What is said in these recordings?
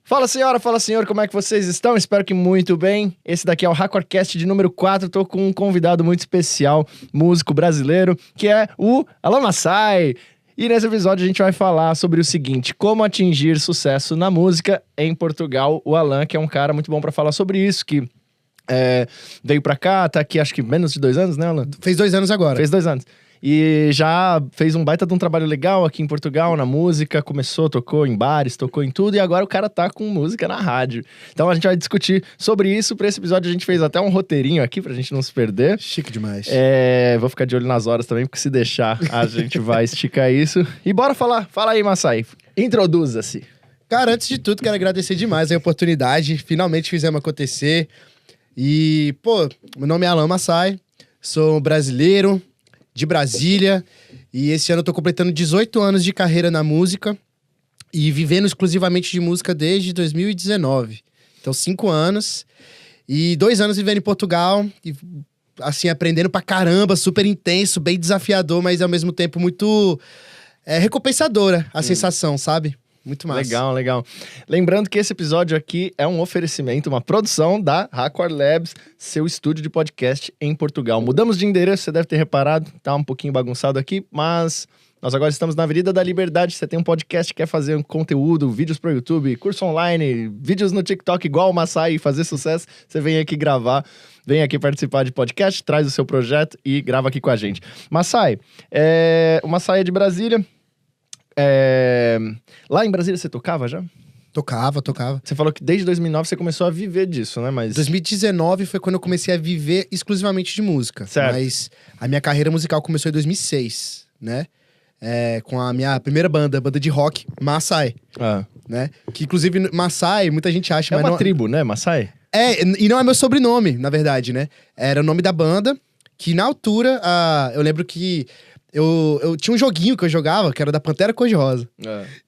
Fala senhora, fala senhor, como é que vocês estão? Espero que muito bem. Esse daqui é o Hardcorecast de número 4. Tô com um convidado muito especial, músico brasileiro, que é o Alan Massai. E nesse episódio a gente vai falar sobre o seguinte: como atingir sucesso na música em Portugal. O Alan, que é um cara muito bom pra falar sobre isso, que veio pra cá, tá aqui acho que menos de 2 anos, né, Alan? Fez 2 anos agora. Fez 2 anos. E já fez um baita de um trabalho legal aqui em Portugal, na música. Começou, tocou em bares, tocou em tudo. E agora o cara tá com música na rádio. Então a gente vai discutir sobre isso. Pra esse episódio a gente fez até um roteirinho aqui pra gente não se perder. Chique demais. Vou ficar de olho nas horas também, porque se deixar a gente vai esticar isso. E bora falar. Fala aí, Massai. Introduza-se. Cara, antes de tudo, quero agradecer demais a oportunidade. Finalmente fizemos acontecer. E, meu nome é Alan Massai. Sou brasileiro, de Brasília, e esse ano eu tô completando 18 anos de carreira na música e vivendo exclusivamente de música desde 2019. Então, 5 anos e 2 anos vivendo em Portugal e, assim, aprendendo pra caramba, super intenso, bem desafiador, mas ao mesmo tempo muito recompensadora a sensação, sabe? Muito massa. Legal, legal. Lembrando que esse episódio aqui é um oferecimento, uma produção da Hardcore Labs, seu estúdio de podcast em Portugal. Mudamos de endereço, você deve ter reparado, tá um pouquinho bagunçado aqui, mas nós agora estamos na Avenida da Liberdade. Você tem um podcast, quer fazer um conteúdo, vídeos pro YouTube, curso online, vídeos no TikTok igual o Massai e fazer sucesso, você vem aqui gravar, vem aqui participar de podcast, traz o seu projeto e grava aqui com a gente. Massai, o Massai é de Brasília. Lá em Brasília você tocava já? Tocava. Você falou que desde 2009 você começou a viver disso, né? Mas 2019 foi quando eu comecei a viver exclusivamente de música. Certo. Mas a minha carreira musical começou em 2006, né? Com a minha primeira banda de rock, Massai, né? Que inclusive Massai, muita gente acha... É mas uma não... tribo, né, Massai? E não é meu sobrenome, na verdade, né? Era o nome da banda, que na altura, eu lembro que eu tinha um joguinho que eu jogava, que era da Pantera Cor-de-Rosa.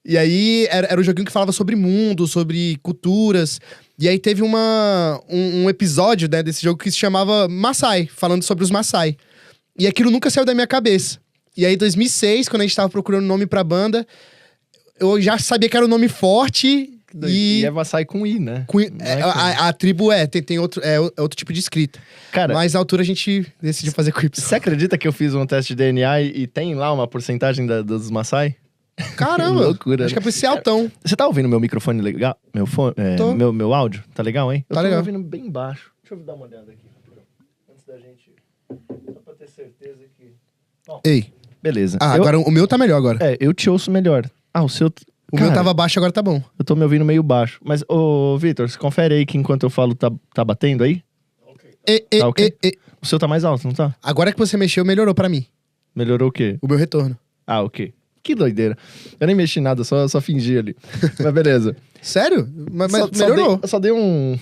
E aí, era um joguinho que falava sobre mundo, sobre culturas. E aí teve um episódio, né, desse jogo que se chamava Massai, falando sobre os Massai. E aquilo nunca saiu da minha cabeça. E aí, em 2006, quando a gente tava procurando nome pra banda, eu já sabia que era um nome forte. E é Massai com I, né? A tribo tem outro tipo de escrita. Cara, mas na altura a gente decidiu fazer com Y. Você acredita que eu fiz um teste de DNA e tem lá uma porcentagem dos Massai? Caramba! Que loucura. Acho que é por esse altão. Você tá ouvindo meu microfone legal? Tô. Meu áudio? Tá legal, hein? Tá legal. Eu tô ouvindo bem baixo. Deixa eu dar uma olhada aqui. Antes da gente... Só pra ter certeza que... Bom, Ei. beleza. Agora o meu tá melhor agora. Eu te ouço melhor. O seu... O meu tava baixo, agora tá bom. Eu tô me ouvindo meio baixo. Mas, ô, Vitor, você confere aí que enquanto eu falo tá batendo aí? Tá ok? O seu tá mais alto, não tá? Agora que você mexeu, melhorou pra mim. Melhorou o quê? O meu retorno. Ok. Que doideira. Eu nem mexi nada, só fingi ali. Mas beleza. Sério? Mas melhorou. Só dei um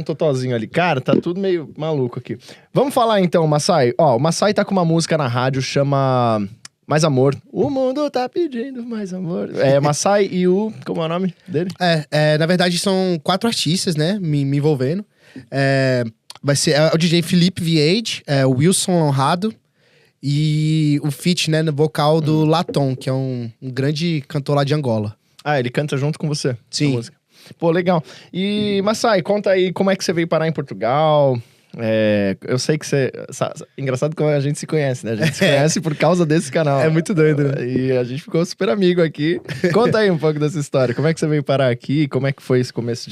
totozinho ali. Cara, tá tudo meio maluco aqui. Vamos falar então, Massai. O Massai tá com uma música na rádio, chama... Mais Amor. O mundo tá pedindo mais amor. Massai e o... Como é o nome dele? Na verdade, são 4 artistas, né? Me envolvendo. Vai ser o DJ Felipe Viade, o Wilson Honrado e o feat, né, no vocal do Latom, que é um grande cantor lá de Angola. Ele canta junto com você? Sim. Música. Pô, legal. E, Massai, conta aí como é que você veio parar em Portugal... eu sei que você... Engraçado como a gente se conhece, né? A gente se conhece por causa desse canal. É muito doido, né? E a gente ficou super amigo aqui. Conta aí um pouco dessa história. Como é que você veio parar aqui? Como é que foi esse começo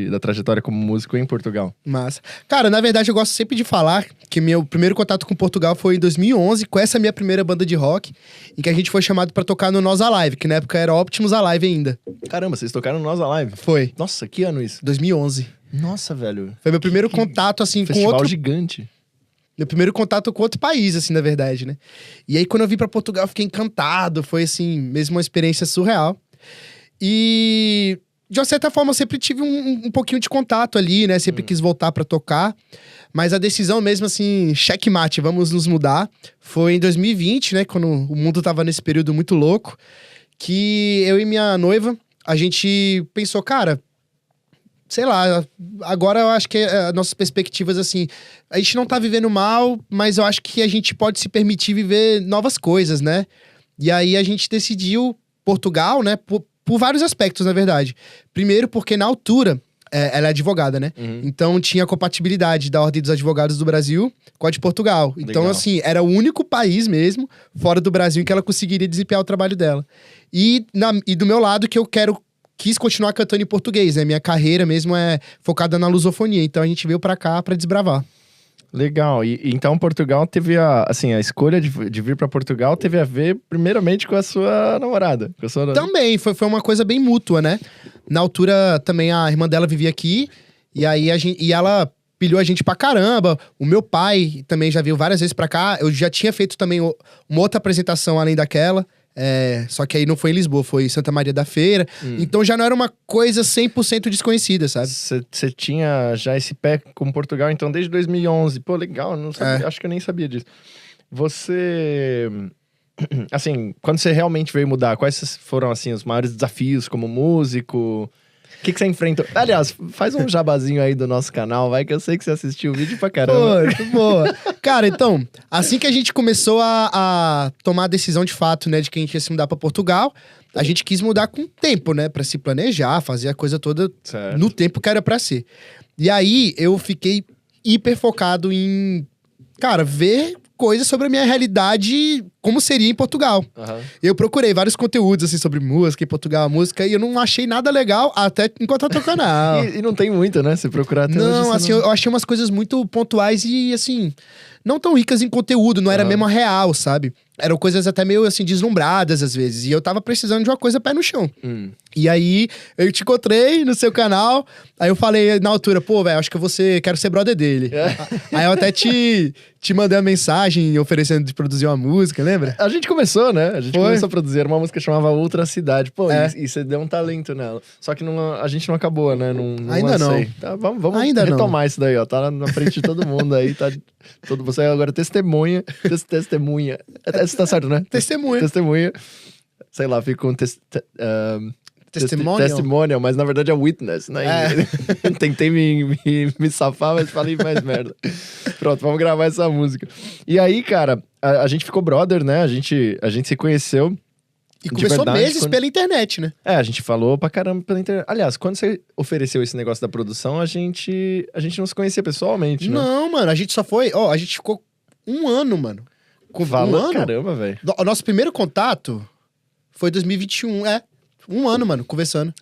da trajetória como músico em Portugal? Massa. Cara, na verdade, eu gosto sempre de falar que meu primeiro contato com Portugal foi em 2011, com essa minha primeira banda de rock, em que a gente foi chamado pra tocar no Nós Alive, que na época era Optimus Alive ainda. Caramba, vocês tocaram no Nós Alive? Foi. Nossa, que ano isso? 2011. Nossa, velho. Foi meu primeiro contato, assim, com outro... Festival gigante. Meu primeiro contato com outro país, assim, na verdade, né? E aí, quando eu vim pra Portugal, eu fiquei encantado. Foi, assim, mesmo uma experiência surreal. E, de uma certa forma, eu sempre tive um pouquinho de contato ali, né? Sempre quis voltar pra tocar. Mas a decisão mesmo, assim, checkmate, vamos nos mudar. Foi em 2020, né? Quando o mundo tava nesse período muito louco. Que eu e minha noiva, a gente pensou, cara... Sei lá, agora eu acho que as nossas perspectivas, assim... A gente não tá vivendo mal, mas eu acho que a gente pode se permitir viver novas coisas, né? E aí a gente decidiu Portugal, né? por vários aspectos, na verdade. Primeiro, porque na altura, ela é advogada, né? Então tinha compatibilidade da Ordem dos Advogados do Brasil com a de Portugal. Então, Legal. assim, era o único país mesmo, fora do Brasil, em que ela conseguiria desempenhar o trabalho dela. E do meu lado, que eu quis continuar cantando em português, né? Minha carreira mesmo é focada na lusofonia. Então a gente veio pra cá pra desbravar. Legal. E então Portugal teve a escolha de vir pra Portugal teve a ver primeiramente com a sua namorada. Com a sua... Também, foi uma coisa bem mútua, né? Na altura, também a irmã dela vivia aqui. E aí ela pilhou a gente pra caramba. O meu pai também já veio várias vezes pra cá. Eu já tinha feito também uma outra apresentação além daquela. Só que aí não foi em Lisboa, foi em Santa Maria da Feira. Então já não era uma coisa 100% desconhecida, sabe? Você tinha já esse pé com Portugal, então, desde 2011. Pô, legal, não sabia, acho que eu nem sabia disso. Você... Assim, quando você realmente veio mudar, quais foram, assim, os maiores desafios como músico? O que você enfrentou? Aliás, faz um jabazinho aí do nosso canal, vai, que eu sei que você assistiu o vídeo pra caramba. Pô, boa. Cara, então, assim que a gente começou a tomar a decisão de fato, né, de que a gente ia se mudar pra Portugal, a gente quis mudar com tempo, né, pra se planejar, fazer a coisa toda no tempo que era pra ser. E aí, eu fiquei hiper focado em, cara, ver coisas sobre a minha realidade, como seria em Portugal. Eu procurei vários conteúdos, assim, sobre música em Portugal, música, e eu não achei nada legal até encontrar teu canal. E não tem muito, né? Se procurar até Não, hoje, assim, eu achei umas coisas muito pontuais e, assim, não tão ricas em conteúdo, não era mesmo real, sabe? Eram coisas até meio, assim, deslumbradas, às vezes. E eu tava precisando de uma coisa pé no chão. E aí, eu te encontrei no seu canal, aí eu falei na altura, pô, velho, acho que quero ser brother dele. Aí eu até te mandei uma mensagem oferecendo de produzir uma música, lembra? A gente começou, né? A gente começou a produzir. Era uma música que chamava Outra Cidade. Pô, e você deu um talento nela. Só que a gente não acabou, né? Não Ainda lancei. não. Tá, vamos Ainda retomar isso daí, ó. Tá na frente de todo mundo aí. Tá você agora testemunha. Testemunha. Você tá certo, né? Testemunha. Sei lá, fica com Testimonial, mas na verdade é witness, né? Tentei me safar, mas falei mais merda. Pronto, vamos gravar essa música. E aí, cara, a gente ficou brother, né? A gente se conheceu. E começou meses pela internet, né? A gente falou pra caramba pela internet. Aliás, quando você ofereceu esse negócio da produção, a gente não se conhecia pessoalmente, né? Não, mano, a gente só foi... a gente ficou 1 ano, mano. Um ano? Caramba, velho. O nosso primeiro contato foi 2021, 1 ano, mano, conversando.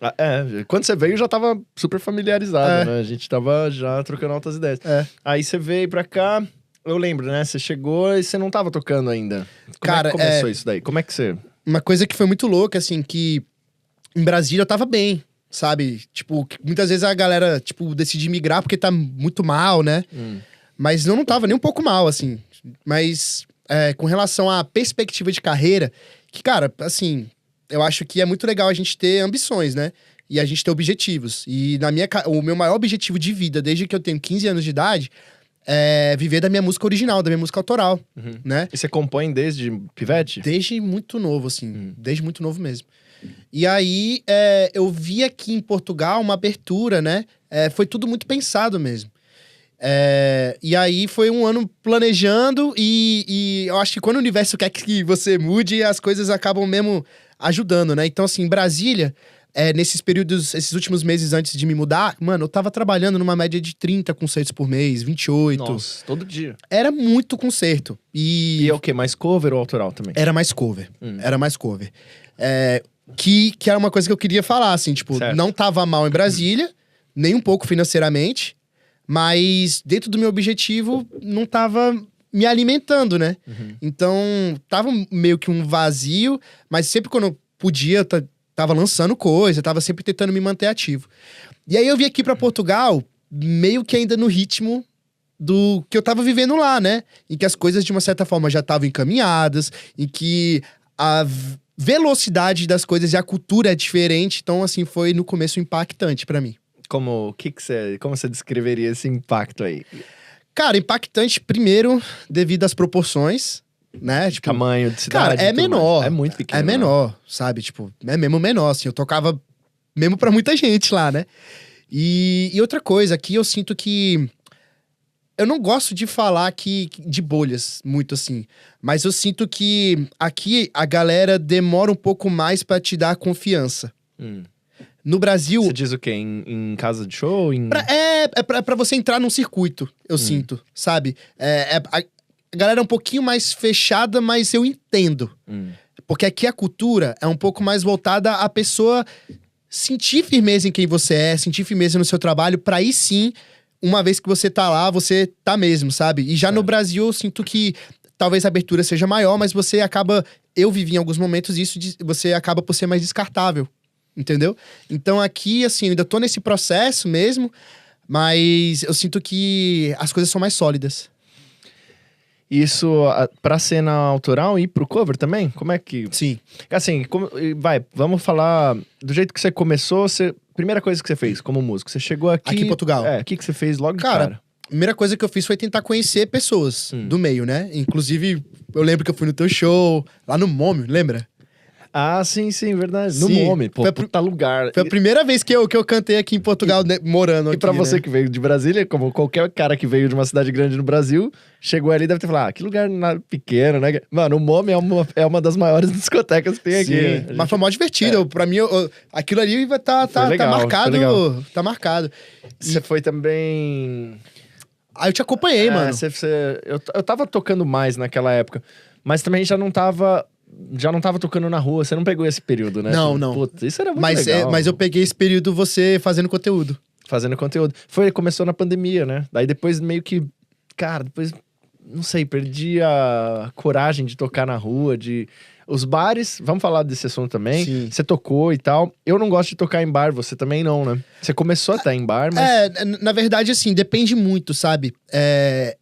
Quando você veio, já tava super familiarizado, né? A gente tava já trocando altas ideias. Aí você veio pra cá, eu lembro, né? Você chegou e você não tava tocando ainda. Como é que começou isso daí? Como é que você... Uma coisa que foi muito louca, assim, que em Brasília eu tava bem, sabe? Tipo, muitas vezes a galera, tipo, decide migrar porque tá muito mal, né? Mas eu não tava nem um pouco mal, assim. Mas com relação à perspectiva de carreira, que, cara, assim... Eu acho que é muito legal a gente ter ambições, né? E a gente ter objetivos. E o meu maior objetivo de vida, desde que eu tenho 15 anos de idade, é viver da minha música original, da minha música autoral, né? E você compõe desde pivete? Desde muito novo, assim. Desde muito novo mesmo. E aí, eu vi aqui em Portugal uma abertura, né? Foi tudo muito pensado mesmo. E aí foi 1 ano planejando e eu acho que quando o universo quer que você mude, as coisas acabam mesmo ajudando, né? Então, assim, em Brasília, nesses períodos, esses últimos meses antes de me mudar, mano, eu tava trabalhando numa média de 30 concertos por mês, 28. Nossa, todo dia. Era muito concerto. E é o quê? Mais cover ou autoral também? Era mais cover. Era mais cover. Que era uma coisa que eu queria falar, assim, tipo, não tava mal em Brasília, nem um pouco financeiramente, mas dentro do meu objetivo, não tava me alimentando, né? Então, tava meio que um vazio, mas sempre quando eu podia, tava lançando coisa, tava sempre tentando me manter ativo. E aí eu vim aqui pra Portugal, meio que ainda no ritmo do que eu tava vivendo lá, né? Em que as coisas, de uma certa forma, já estavam encaminhadas, em que a velocidade das coisas e a cultura é diferente. Então, assim, foi no começo impactante pra mim. Como você descreveria esse impacto aí? Cara, impactante, primeiro, devido às proporções, né? Tipo, tamanho de cidade. Cara, é menor. Mais. É muito pequeno. É menor, sabe? Tipo, é mesmo menor, assim. Eu tocava mesmo pra muita gente lá, né? E outra coisa, aqui eu sinto que... Eu não gosto de falar de bolhas, muito assim. Mas eu sinto que aqui a galera demora um pouco mais pra te dar confiança. No Brasil... Você diz o quê? Em casa de show? Pra você entrar num circuito, eu sinto, sabe? A galera é um pouquinho mais fechada, mas eu entendo. Porque aqui a cultura é um pouco mais voltada à pessoa sentir firmeza em quem você é, sentir firmeza no seu trabalho, pra aí sim, uma vez que você tá lá, você tá mesmo, sabe? E já no Brasil, eu sinto que talvez a abertura seja maior, mas você acaba... Eu vivi em alguns momentos isso, você acaba por ser mais descartável, entendeu? Então aqui, assim, eu ainda tô nesse processo mesmo, mas eu sinto que as coisas são mais sólidas. Isso pra cena autoral e pro cover também? Como é que... Sim. Assim, vamos falar do jeito que você começou, primeira coisa que você fez como músico, você chegou aqui... Aqui em Portugal. O que você fez logo de cara? A primeira coisa que eu fiz foi tentar conhecer pessoas do meio, né? Inclusive, eu lembro que eu fui no teu show, lá no Mômio, lembra? Ah, sim, verdade. No Sim. Mômio, pô, puta lugar. Foi a primeira vez que eu cantei aqui em Portugal, né, morando aqui, E pra você né? que veio de Brasília, como qualquer cara que veio de uma cidade grande no Brasil, chegou ali e deve ter falado, que lugar pequeno, né? Mano, o Mômio é uma das maiores discotecas que tem aqui. Sim, Né? mas foi mó divertido. Pra mim, aquilo ali tá legal, marcado. foi legal. Tá marcado. Você foi também... Aí eu te acompanhei, mano. Eu tava tocando mais naquela época, mas também já não tava tocando na rua. Você não pegou esse período, né? Não, não. Puta, isso era muito legal. Mas eu peguei esse período você fazendo conteúdo. Fazendo conteúdo. Começou na pandemia, né? Daí depois meio que... Cara, depois... Não sei, perdi a coragem de tocar na rua, Os bares, vamos falar desse assunto também. Sim. Você tocou e tal. Eu não gosto de tocar em bar, você também não, né? Você começou até em bar, mas... Na verdade, assim, depende muito, sabe?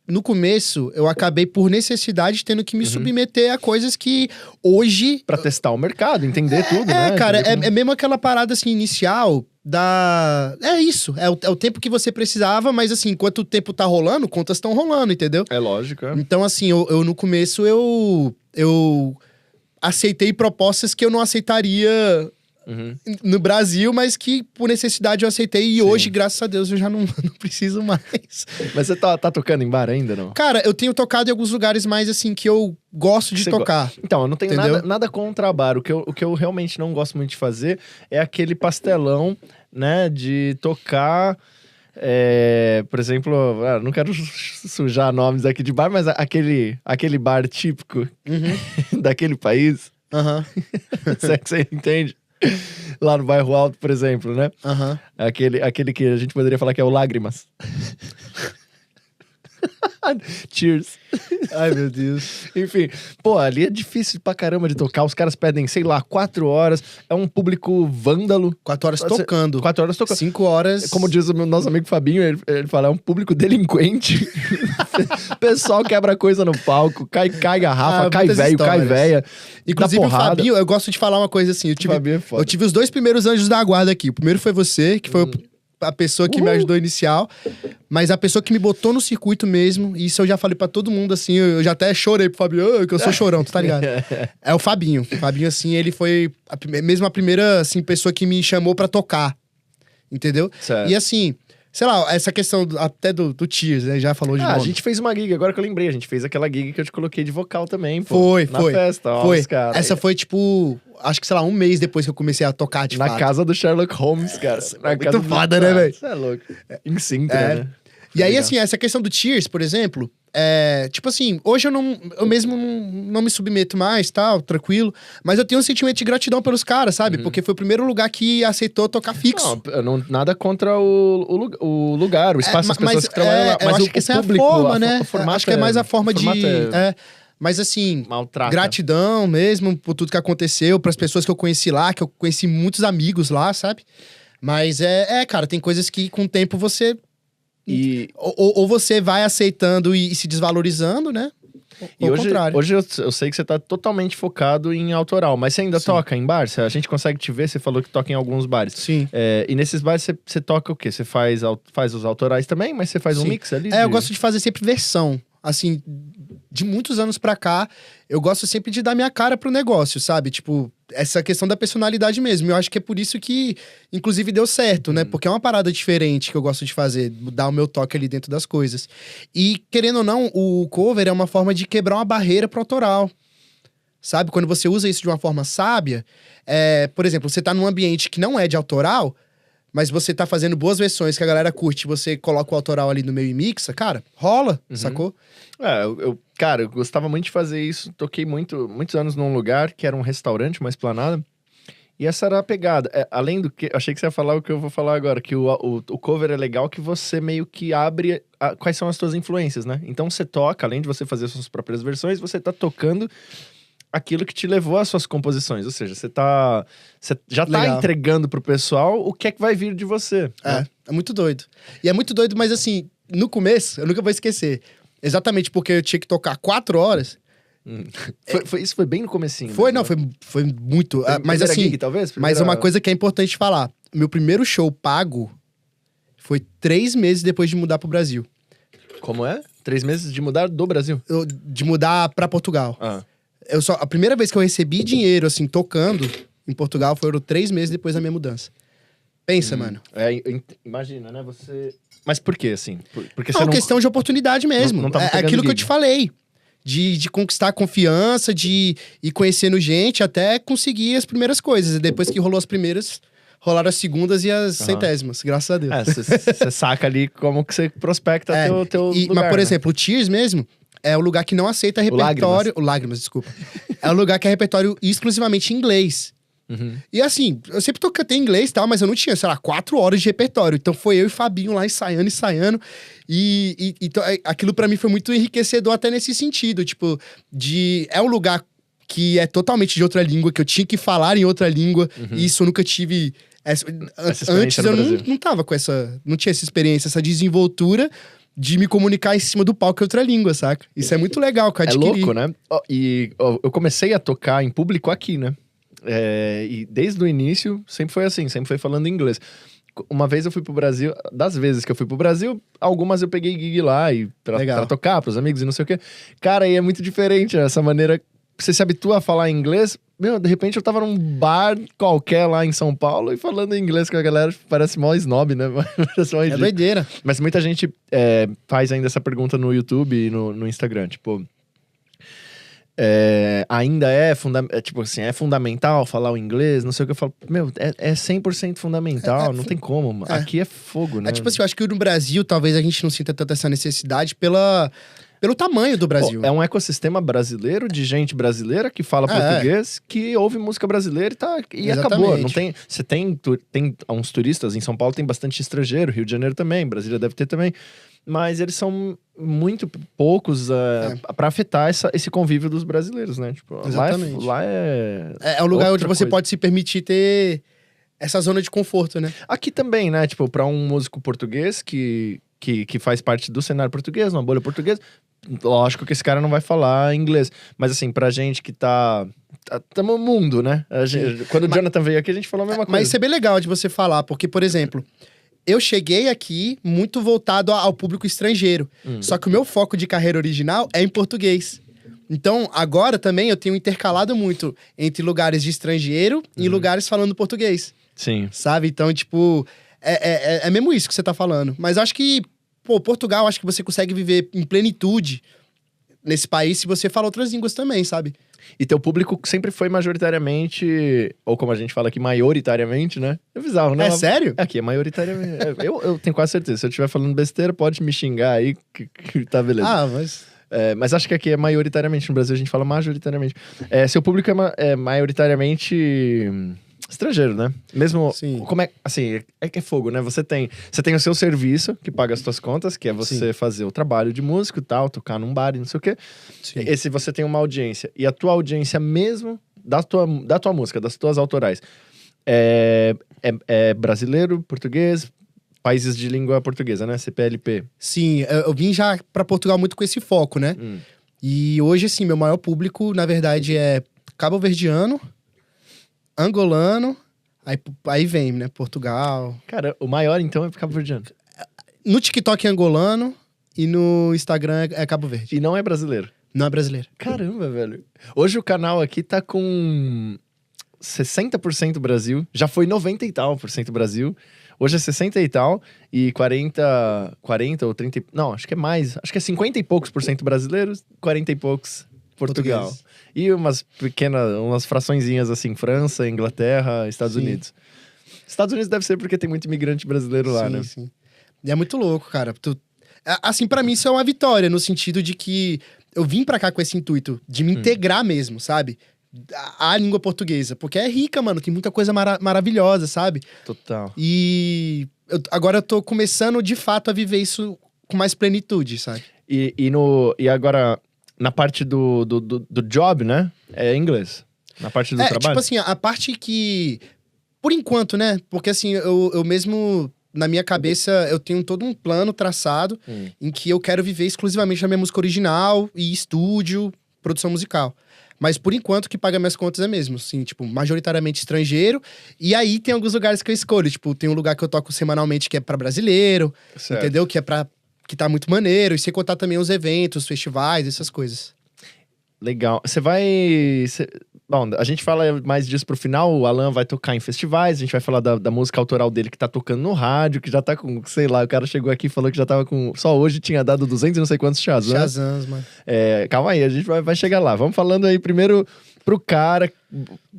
No começo, eu acabei por necessidade tendo que me submeter a coisas que hoje... Pra testar o mercado, entender tudo, né? Cara, é mesmo aquela parada, assim, inicial da... É isso, é o tempo que você precisava, mas assim, enquanto o tempo tá rolando, contas estão rolando, entendeu? É lógico, é. Então, assim, eu no começo, eu aceitei propostas que eu não aceitaria no Brasil, mas que por necessidade eu aceitei. E hoje, graças a Deus, eu já não preciso mais. Mas você tá tocando em bar ainda, não? Cara, eu tenho tocado em alguns lugares mais, assim, que eu gosto de tocar. Então, eu não tenho nada contra bar. O que eu realmente não gosto muito de fazer é aquele pastelão, né, de tocar... por exemplo, não quero sujar nomes aqui de bar, mas aquele bar típico daquele país. Se é que você entende? Lá no Bairro Alto, por exemplo, né? Aquele que a gente poderia falar que é o Lágrimas. Cheers. Ai, meu Deus. Enfim, pô, ali é difícil pra caramba de tocar. Os caras pedem, sei lá, 4 horas. É um público vândalo. 4 horas tocando. 4 horas tocando. 5 horas... Como diz o nosso amigo Fabinho, ele fala, é um público delinquente. Pessoal quebra coisa no palco, cai garrafa, cai velho, cai véia. Inclusive o Fabinho, eu gosto de falar uma coisa assim. Eu tive os 2 primeiros anjos da guarda aqui. O primeiro foi você, que foi a pessoa que me ajudou inicial, mas a pessoa que me botou no circuito mesmo, e isso eu já falei pra todo mundo, assim, eu já até chorei pro Fabinho, que eu sou chorão, tu tá ligado? É o Fabinho. O Fabinho, assim, ele foi mesmo a primeira, assim, pessoa que me chamou pra tocar, entendeu? Certo. E assim, sei lá, essa questão até do Tears, né, já falou de nome. A gente fez uma gig, agora que eu lembrei, a gente fez aquela gig que eu te coloquei de vocal também, pô. Foi. Na festa, ó, foi. Cara. Essa foi, tipo, acho que, sei lá, um mês depois que eu comecei a tocar, de fato. Na casa do Sherlock Holmes, cara. Na casa muito foda, né, velho? Você é louco. Em Sintra, né? E aí, assim, essa questão do Tears, por exemplo, tipo assim, hoje eu mesmo não me submeto mais, tal, tranquilo, mas eu tenho um sentimento de gratidão pelos caras, sabe? Porque foi o primeiro lugar que aceitou tocar fixo. Não, nada contra o lugar, o espaço das pessoas que trabalham lá. Mas eu acho que essa público, é a forma, né? Formato acho que é mais a forma de... Mas assim, maltrata. Gratidão mesmo por tudo que aconteceu, pras pessoas que eu conheci lá, que eu conheci muitos amigos lá, sabe? Mas cara, tem coisas que com o tempo você... Ou você vai aceitando e se desvalorizando, né? E hoje eu sei que você tá totalmente focado em autoral, mas você ainda toca em bar? A gente consegue te ver, você falou que toca em alguns bares. Sim. E nesses bares você toca o quê? Você faz os autorais também, mas você faz um mix ali? Eu gosto de fazer sempre versão. Assim, de muitos anos pra cá, eu gosto sempre de dar minha cara pro negócio, sabe? Tipo, essa questão da personalidade mesmo. Eu acho que é por isso que, inclusive, deu certo, né? Porque é uma parada diferente que eu gosto de fazer, dar o meu toque ali dentro das coisas. E, querendo ou não, o cover é uma forma de quebrar uma barreira pro autoral. sabe? Quando você usa isso de uma forma sábia, por exemplo, você tá num ambiente que não é de autoral, mas você tá fazendo boas versões que a galera curte, você coloca o autoral ali no meio e mixa, cara, rola, sacou? Cara, eu gostava muito de fazer isso. Toquei muitos anos num lugar que era um restaurante, uma esplanada. E essa era a pegada. Além do que, achei que você ia falar o que eu vou falar agora, que o cover é legal que você meio que abre quais são as suas influências, né? Então você toca, além de você fazer suas próprias versões, você tá tocando aquilo que te levou às suas composições. Ou seja, você já tá Legal. entregando pro pessoal o que é que vai vir de você. Né? É muito doido. E é muito doido, mas assim, no começo, eu nunca vou esquecer. Exatamente porque eu tinha que tocar 4 horas. Isso foi bem no comecinho. Foi, mesmo, não, né? foi muito. Mas Primeira assim, gig, talvez? mas uma coisa que é importante falar. Meu primeiro show pago foi 3 meses depois de mudar pro Brasil. Como é? 3 meses de mudar do Brasil? De mudar pra Portugal. Ah. A primeira vez que eu recebi dinheiro, assim, tocando em Portugal, foram 3 meses depois da minha mudança. Pensa, mano. Imagina, né? Você... Mas por quê, assim? Porque É uma questão de oportunidade mesmo. não tava É pegando aquilo que eu gig. te falei. De conquistar a confiança, de ir conhecendo gente, até conseguir as primeiras coisas. E depois que rolou as primeiras, rolaram as segundas e as centésimas, graças a Deus. Você saca ali como que você prospecta teu lugar, mas, por né? exemplo, o Tears mesmo é o lugar que não aceita repertório... O Lágrimas, desculpa. É o lugar que é repertório exclusivamente em inglês. Uhum. E assim, eu sempre cantei em inglês e tal, mas eu não tinha, sei lá, 4 horas de repertório. Então foi eu e Fabinho lá ensaiando. Então, aquilo pra mim foi muito enriquecedor até nesse sentido. Tipo, é um lugar que é totalmente de outra língua, que eu tinha que falar em outra língua. E isso eu nunca tive... Antes eu não tava com essa... Não tinha essa experiência, essa desenvoltura de me comunicar em cima do palco em outra língua, saca? Isso é muito legal, que eu adquiri. É louco, né? Eu comecei a tocar em público aqui, né? E desde o início, sempre foi assim, sempre foi falando inglês. Uma vez eu fui pro Brasil, das vezes que eu fui pro Brasil, algumas eu peguei gig lá pra tocar, pros amigos e não sei o quê. Cara, e é muito diferente essa maneira. Você se habitua a falar inglês. Meu, de repente eu tava num bar qualquer lá em São Paulo e falando inglês com a galera, parece mó snob, né? É doideira. Mas muita gente faz ainda essa pergunta no YouTube e no Instagram, tipo... ainda tipo assim, é fundamental falar o inglês, não sei o que eu falo. Meu, é 100% fundamental, não tem como, mano. Aqui é fogo, né? Tipo assim, eu acho que no Brasil talvez a gente não sinta tanta essa necessidade pelo tamanho do Brasil. É um ecossistema brasileiro, de gente brasileira que fala português, que ouve música brasileira e acabou. Não tem, você tem uns turistas, em São Paulo tem bastante estrangeiro, Rio de Janeiro também, Brasília deve ter também. Mas eles são muito poucos pra afetar esse convívio dos brasileiros, né? Tipo, exatamente. Lá é... É um lugar onde você pode se permitir ter essa zona de conforto, né? Aqui também, né? Tipo, pra um músico português que faz parte do cenário português, numa bolha portuguesa, lógico que esse cara não vai falar inglês. Mas assim, pra gente que tamo no mundo, né? Quando o Jonathan veio aqui, a gente falou a mesma coisa. Mas isso é bem legal de você falar, porque, por exemplo... Eu cheguei aqui muito voltado ao público estrangeiro. Só que o meu foco de carreira original é em português. Então, agora também eu tenho intercalado muito entre lugares de estrangeiro e lugares falando português. Sim. Sabe? Então, tipo, é mesmo isso que você tá falando. Mas acho que, Portugal, acho que você consegue viver em plenitude nesse país se você fala outras línguas também, sabe? E teu público sempre foi majoritariamente, ou como a gente fala aqui, maioritariamente, né? É bizarro, né? É sério? Aqui é maioritariamente. Eu tenho quase certeza. Se eu estiver falando besteira, pode me xingar aí, que tá beleza. Mas acho que aqui é maioritariamente. No Brasil a gente fala majoritariamente. Seu público é maioritariamente estrangeiro, né? Mesmo... Sim. Como assim, é fogo, né? Você tem o seu serviço, que paga as suas contas, que é você fazer o trabalho de músico e tal, tocar num bar e não sei o quê. Sim. Esse você tem uma audiência. E a tua audiência mesmo, da tua música, das tuas autorais, é brasileiro, português, países de língua portuguesa, né? CPLP. Sim, eu vim já pra Portugal muito com esse foco, né? E hoje, assim, meu maior público, na verdade, é cabo-verdiano, angolano, aí vem, né? Portugal. Cara, o maior, então, é cabo-verdiano. No TikTok é angolano e no Instagram é Cabo Verde. E não é brasileiro. Não é brasileiro. Caramba, velho. Hoje o canal aqui tá com 60% Brasil. Já foi 90 e tal por cento Brasil. Hoje é 60 e tal. E 40 ou 30... Não, acho que é mais. Acho que é 50 e poucos por cento brasileiros, 40 e poucos Portugal. Portugueses. E umas fraçõezinhas assim, França, Inglaterra, Estados Sim. Unidos. Estados Unidos deve ser porque tem muito imigrante brasileiro lá, Sim, né? sim. E é muito louco, cara. Assim, pra mim isso é uma vitória, no sentido de que eu vim pra cá com esse intuito de me integrar mesmo, sabe? A língua portuguesa. Porque é rica, mano. Tem muita coisa maravilhosa, sabe? Total. E agora eu tô começando, de fato, a viver isso com mais plenitude, sabe? E agora, na parte do job, né? É inglês. Na parte do trabalho. Tipo assim, a parte que... Por enquanto, né? Porque assim, eu mesmo... Na minha cabeça, eu tenho todo um plano traçado em que eu quero viver exclusivamente na minha música original e estúdio, produção musical. Mas por enquanto, o que paga minhas contas é mesmo, assim, tipo, majoritariamente estrangeiro. E aí tem alguns lugares que eu escolho. Tipo, tem um lugar que eu toco semanalmente que é pra brasileiro, Certo. entendeu? Que tá muito maneiro. E sem contar também os eventos, festivais, essas coisas. Legal. Bom, a gente fala mais disso pro final. O Alan vai tocar em festivais. A gente vai falar da música autoral dele que tá tocando no rádio, que já tá com, sei lá, o cara chegou aqui e falou que já tava com... Só hoje tinha dado 200 e não sei quantos Shazam. Shazams, mano. Calma aí, a gente vai chegar lá. Vamos falando aí primeiro pro cara,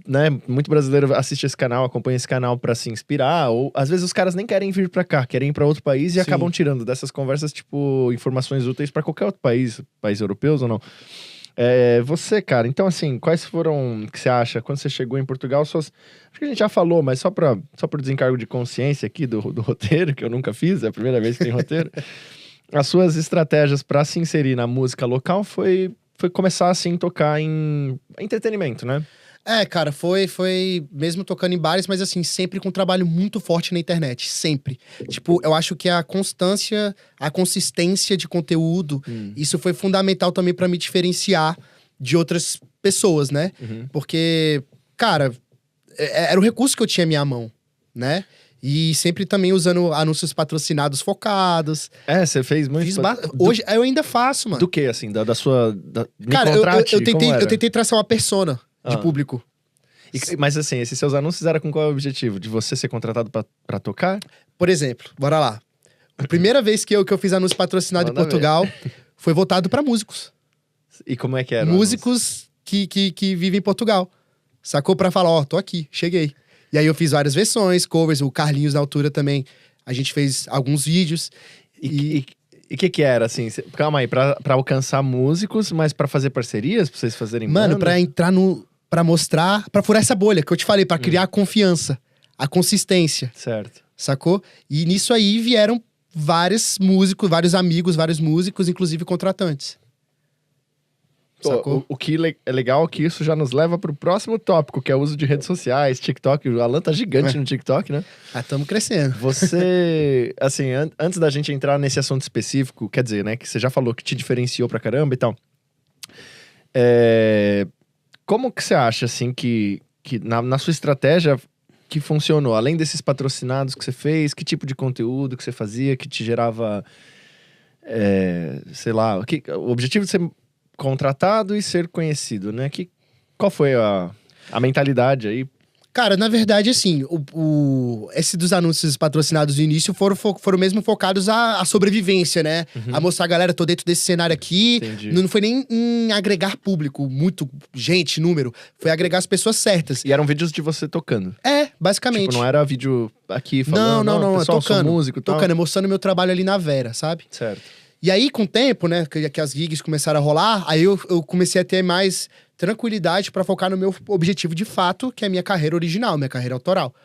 né? Muito brasileiro assiste esse canal, acompanha esse canal pra se inspirar. Ou às vezes os caras nem querem vir pra cá, querem ir pra outro país e Sim. acabam tirando dessas conversas, tipo, informações úteis pra qualquer outro país europeus ou não. Você, cara, então assim, quais foram, que você acha, quando você chegou em Portugal, acho que a gente já falou, mas só por desencargo de consciência aqui do roteiro, que eu nunca fiz, é a primeira vez que tem roteiro, as suas estratégias pra se inserir na música local foi começar, assim, tocar em entretenimento, né? Cara, foi mesmo tocando em bares, mas assim, sempre com um trabalho muito forte na internet, sempre. Tipo, eu acho que a constância, a consistência de conteúdo, isso foi fundamental também pra me diferenciar de outras pessoas, né? Porque, cara, era o recurso que eu tinha à minha mão, né? E sempre também usando anúncios patrocinados focados. Você fez muito... Hoje, eu ainda faço, mano. Do que, assim? Da sua... Cara, eu tentei... tentei traçar uma persona de público. Mas assim, esses seus anúncios eram com qual objetivo? De você ser contratado pra tocar? Por exemplo, bora lá. A primeira vez que eu fiz anúncio patrocinado em Portugal foi voltado pra músicos. E como é que era? Músicos que vivem em Portugal. Sacou? Pra falar, tô aqui, cheguei. E aí eu fiz várias versões, covers, o Carlinhos na altura também. A gente fez alguns vídeos. E o que era, assim? Calma aí, pra alcançar músicos, mas pra fazer parcerias? Pra vocês fazerem Mano, banda? pra entrar pra mostrar, pra furar essa bolha que eu te falei, pra criar a confiança, a consistência. Certo. Sacou? E nisso aí vieram vários músicos, vários amigos, vários músicos, inclusive contratantes. Sacou? O que é legal é que isso já nos leva pro próximo tópico, que é o uso de redes sociais, TikTok. O Alan tá gigante no TikTok, né? Tamo crescendo. Você, assim, antes da gente entrar nesse assunto específico, quer dizer, né, que você já falou que te diferenciou pra caramba e tal. Como que você acha, assim, que na sua estratégia que funcionou? Além desses patrocinados que você fez, que tipo de conteúdo que você fazia, que te gerava, sei lá, o objetivo de ser contratado e ser conhecido, né? Qual foi a mentalidade aí? Cara, na verdade, assim, esse dos anúncios patrocinados no início foram mesmo focados à sobrevivência, né? A mostrar, galera, tô dentro desse cenário aqui. Entendi. Não foi nem em agregar público, muito gente, número. Foi agregar as pessoas certas. E eram vídeos de você tocando? Basicamente. Tipo, não era vídeo aqui falando, Não, pessoal, tocando. sou músico e tal? Tocando, mostrando meu trabalho ali na Vera, sabe? Certo. E aí, com o tempo, né, que as gigs começaram a rolar, aí eu comecei a ter mais tranquilidade pra focar no meu objetivo de fato, que é a minha carreira original, minha carreira autoral.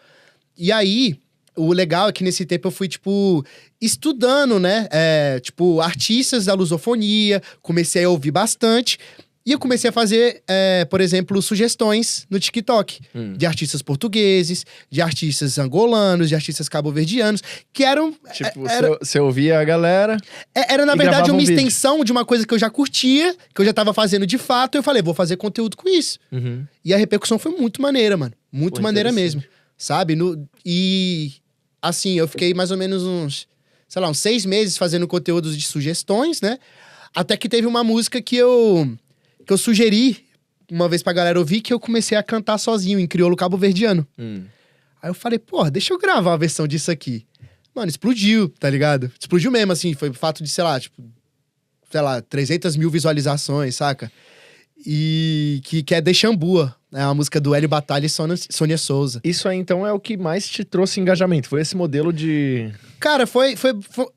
E aí, o legal é que nesse tempo eu fui, tipo, estudando, né, artistas da lusofonia, comecei a ouvir bastante. E eu comecei a fazer, por exemplo, sugestões no TikTok. De artistas portugueses, de artistas angolanos, de artistas cabo-verdianos, que eram... Tipo, você ouvia a galera... Era, na e verdade, gravava uma vídeo. extensão de uma coisa que eu já curtia, que eu já tava fazendo de fato, e eu falei, vou fazer conteúdo com isso. E a repercussão foi muito maneira, mano. Muito maneira mesmo. Sabe? E, assim, eu fiquei mais ou menos uns 6 meses fazendo conteúdos de sugestões, né? Até que teve uma música que eu sugeri uma vez pra galera ouvir, que eu comecei a cantar sozinho, em crioulo cabo-verdiano. Aí eu falei, deixa eu gravar a versão disso aqui. Mano, explodiu, tá ligado? Explodiu mesmo, assim, foi o fato de, sei lá, 300 mil visualizações, saca? E que é Deixambua. É uma música do Hélio Batalha e Sônia Souza. Isso aí, então, é o que mais te trouxe engajamento. Foi esse modelo de... Cara, foi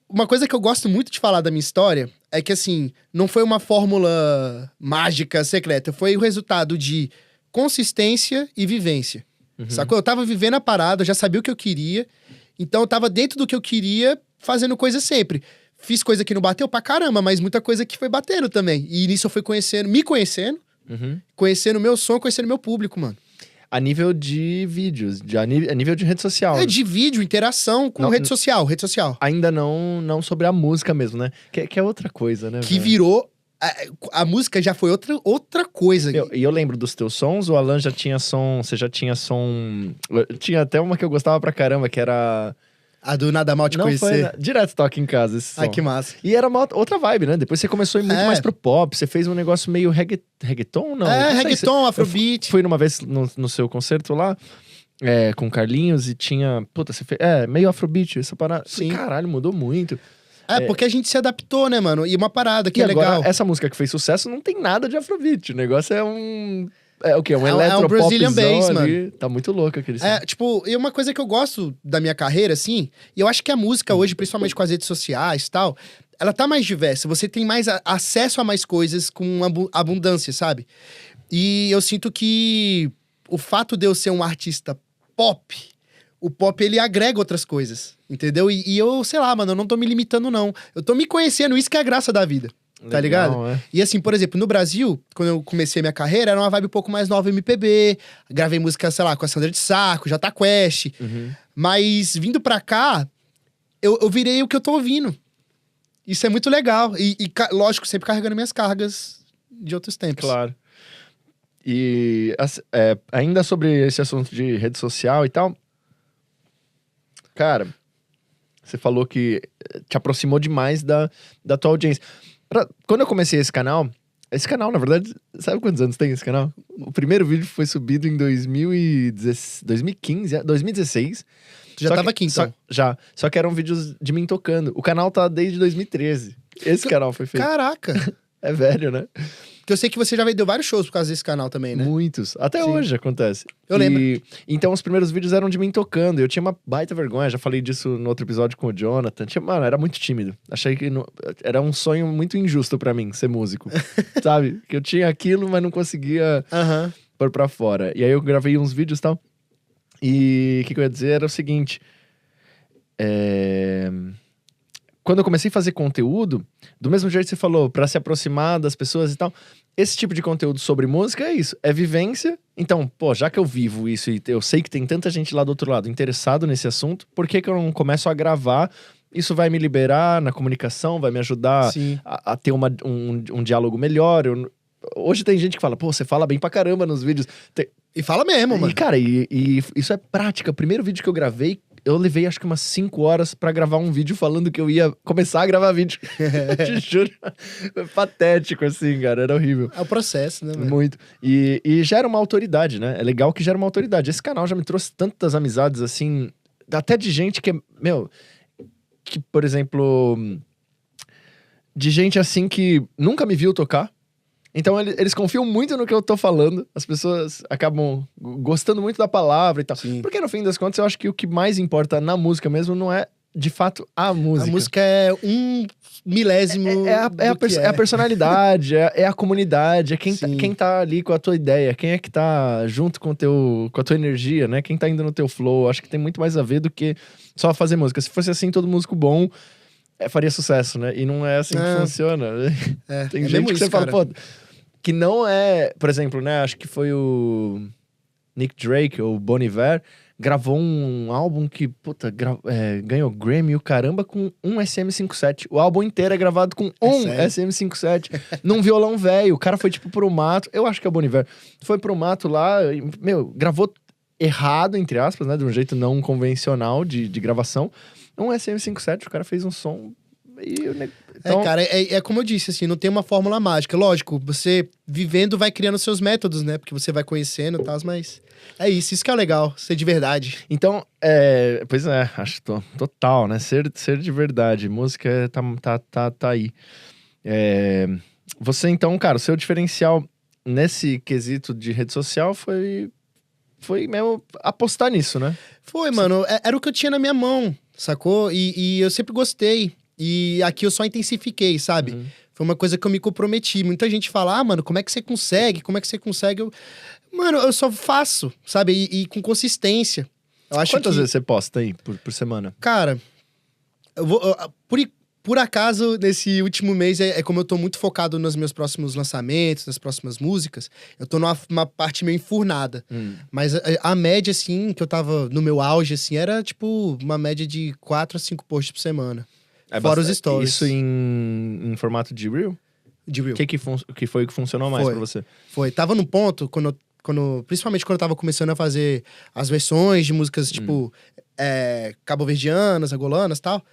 uma coisa que eu gosto muito de falar da minha história. É que, assim, não foi uma fórmula mágica, secreta. Foi o resultado de consistência e vivência. Sacou? Eu tava vivendo a parada, eu já sabia o que eu queria. Então, eu tava dentro do que eu queria, fazendo coisa sempre. Fiz coisa que não bateu pra caramba, mas muita coisa que foi batendo também. E nisso eu fui me conhecendo, conhecendo o meu som, conhecendo o meu público, mano. A nível de vídeos, a nível de rede social. É de vídeo, interação com rede social. Ainda não sobre a música mesmo, né? Que é outra coisa, né? Que virou... A música já foi outra coisa. E eu lembro dos teus sons, o Alan já tinha som... Você já tinha som... Tinha até uma que eu gostava pra caramba, que era... A do Nada Mal Te Não Conhecer. foi, direto toca em casa esse som. Ai, que massa. E era uma outra vibe, né? Depois você começou a ir muito mais pro pop. Você fez um negócio meio reggaeton, não? É, não sei reggaeton, afrobeat. Fui numa vez no seu concerto lá, com o Carlinhos, e tinha... Puta, você fez... meio afrobeat, essa parada. Sim. Caralho, mudou muito. Porque a gente se adaptou, né, mano? E uma parada que e é agora, legal. Essa música que fez sucesso não tem nada de afrobeat. O negócio é um... É o quê? Um É um eletropopzão Brazilian bass, ali. mano. Tá muito louco aquele som. E uma coisa que eu gosto da minha carreira, assim, e eu acho que a música hoje, principalmente com as redes sociais e tal, ela tá mais diversa. Você tem mais acesso a mais coisas com abundância, sabe? E eu sinto que o fato de eu ser um artista pop, o pop, ele agrega outras coisas, entendeu? E eu, sei lá, mano, eu não tô me limitando, não. Eu tô me conhecendo, isso que é a graça da vida. Legal, tá ligado? E assim, por exemplo, no Brasil, quando eu comecei minha carreira, era uma vibe um pouco mais nova MPB. Gravei música, sei lá, com a Sandra de Sá, com o Jota Quest. Mas vindo pra cá, eu virei o que eu tô ouvindo. Isso é muito legal. E lógico, sempre carregando minhas cargas de outros tempos. Claro. E ainda sobre esse assunto de rede social e tal, cara, você falou que te aproximou demais da tua audiência. Quando eu comecei esse canal, na verdade, sabe quantos anos tem esse canal? O primeiro vídeo foi subido em 2016. Tu já tava aqui, então? Só que eram vídeos de mim tocando. O canal tá desde 2013. Esse canal foi feito. Caraca! É velho, né? Porque eu sei que você já vendeu vários shows por causa desse canal também, né? Muitos. Até hoje acontece. Eu lembro. Então, os primeiros vídeos eram de mim tocando. Eu tinha uma baita vergonha. Já falei disso no outro episódio com o Jonathan. Mano, era muito tímido. Achei que era um sonho muito injusto pra mim, ser músico. Sabe? Que eu tinha aquilo, mas não conseguia pôr pra fora. E aí eu gravei uns vídeos e tal. E o que eu ia dizer era o seguinte... Quando eu comecei a fazer conteúdo, do mesmo jeito que você falou, pra se aproximar das pessoas e tal, esse tipo de conteúdo sobre música é isso, é vivência. Então, pô, já que eu vivo isso e eu sei que tem tanta gente lá do outro lado interessado nesse assunto, por que eu não começo a gravar? Isso vai me liberar na comunicação, vai me ajudar a ter um diálogo melhor. Hoje tem gente que fala, pô, você fala bem pra caramba nos vídeos. E fala mesmo, mano. E, cara, isso é prática. O primeiro vídeo que eu gravei, eu levei acho que umas 5 horas pra gravar um vídeo falando que eu ia começar a gravar vídeo. Te juro. Foi patético, assim, cara. Era horrível. É o processo, né, velho? Muito. E gera uma autoridade, né? É legal que gera uma autoridade. Esse canal já me trouxe tantas amizades, assim, até de gente que, que, por exemplo, de gente, assim, que nunca me viu tocar. Então, eles confiam muito no que eu tô falando. As pessoas acabam gostando muito da palavra e tal. Sim. Porque, no fim das contas, eu acho que o que mais importa na música mesmo não é, de fato, a música. A música é 1/1000 É a personalidade, é a comunidade, é quem tá ali com a tua ideia, quem é que tá junto com a tua energia, né? Quem tá indo no teu flow. Acho que tem muito mais a ver do que só fazer música. Se fosse assim, todo músico bom faria sucesso, né? E não é assim que funciona. Tem gente que você fala, pô, que não é... Por exemplo, né? Acho que foi o Nick Drake ou Bon Iver, gravou um álbum que, puta, ganhou Grammy o caramba com um SM57. O álbum inteiro é gravado com SM57. Num violão velho. O cara foi, tipo, pro mato. Eu acho que é o Bon Iver. Foi pro mato lá, e, gravou errado, entre aspas, né? De um jeito não convencional de gravação. Um SM57, o cara fez um som... Então... cara, é como eu disse, assim, não tem uma fórmula mágica. Lógico, você vivendo vai criando seus métodos, né? Porque você vai conhecendo e tal, mas... É isso que é o legal, ser de verdade. Então, pois é, acho total, né? Ser de verdade. Música tá aí. Você, então, cara, o seu diferencial nesse quesito de rede social, foi mesmo apostar nisso, né? Foi, mano. Era o que eu tinha na minha mão, sacou? E eu sempre gostei. E aqui eu só intensifiquei, sabe? Foi uma coisa que eu me comprometi. Muita gente fala, mano, como é que você consegue? Como é que você consegue? Mano, eu só faço, sabe? E com consistência. Eu acho Quantas vezes você posta aí por semana? Cara, por acaso, nesse último mês, como eu tô muito focado nos meus próximos lançamentos, nas próximas músicas, eu tô numa parte meio enfurnada. Mas a média, assim, que eu tava no meu auge, assim, era tipo uma média de 4 a 5 posts por semana. Fora os stories. Isso em formato de Reel? De Reel. O que foi que funcionou mais pra você? Foi. Tava num ponto, principalmente quando eu tava começando a fazer as versões de músicas, tipo, cabo-verdianas, angolanas e tal.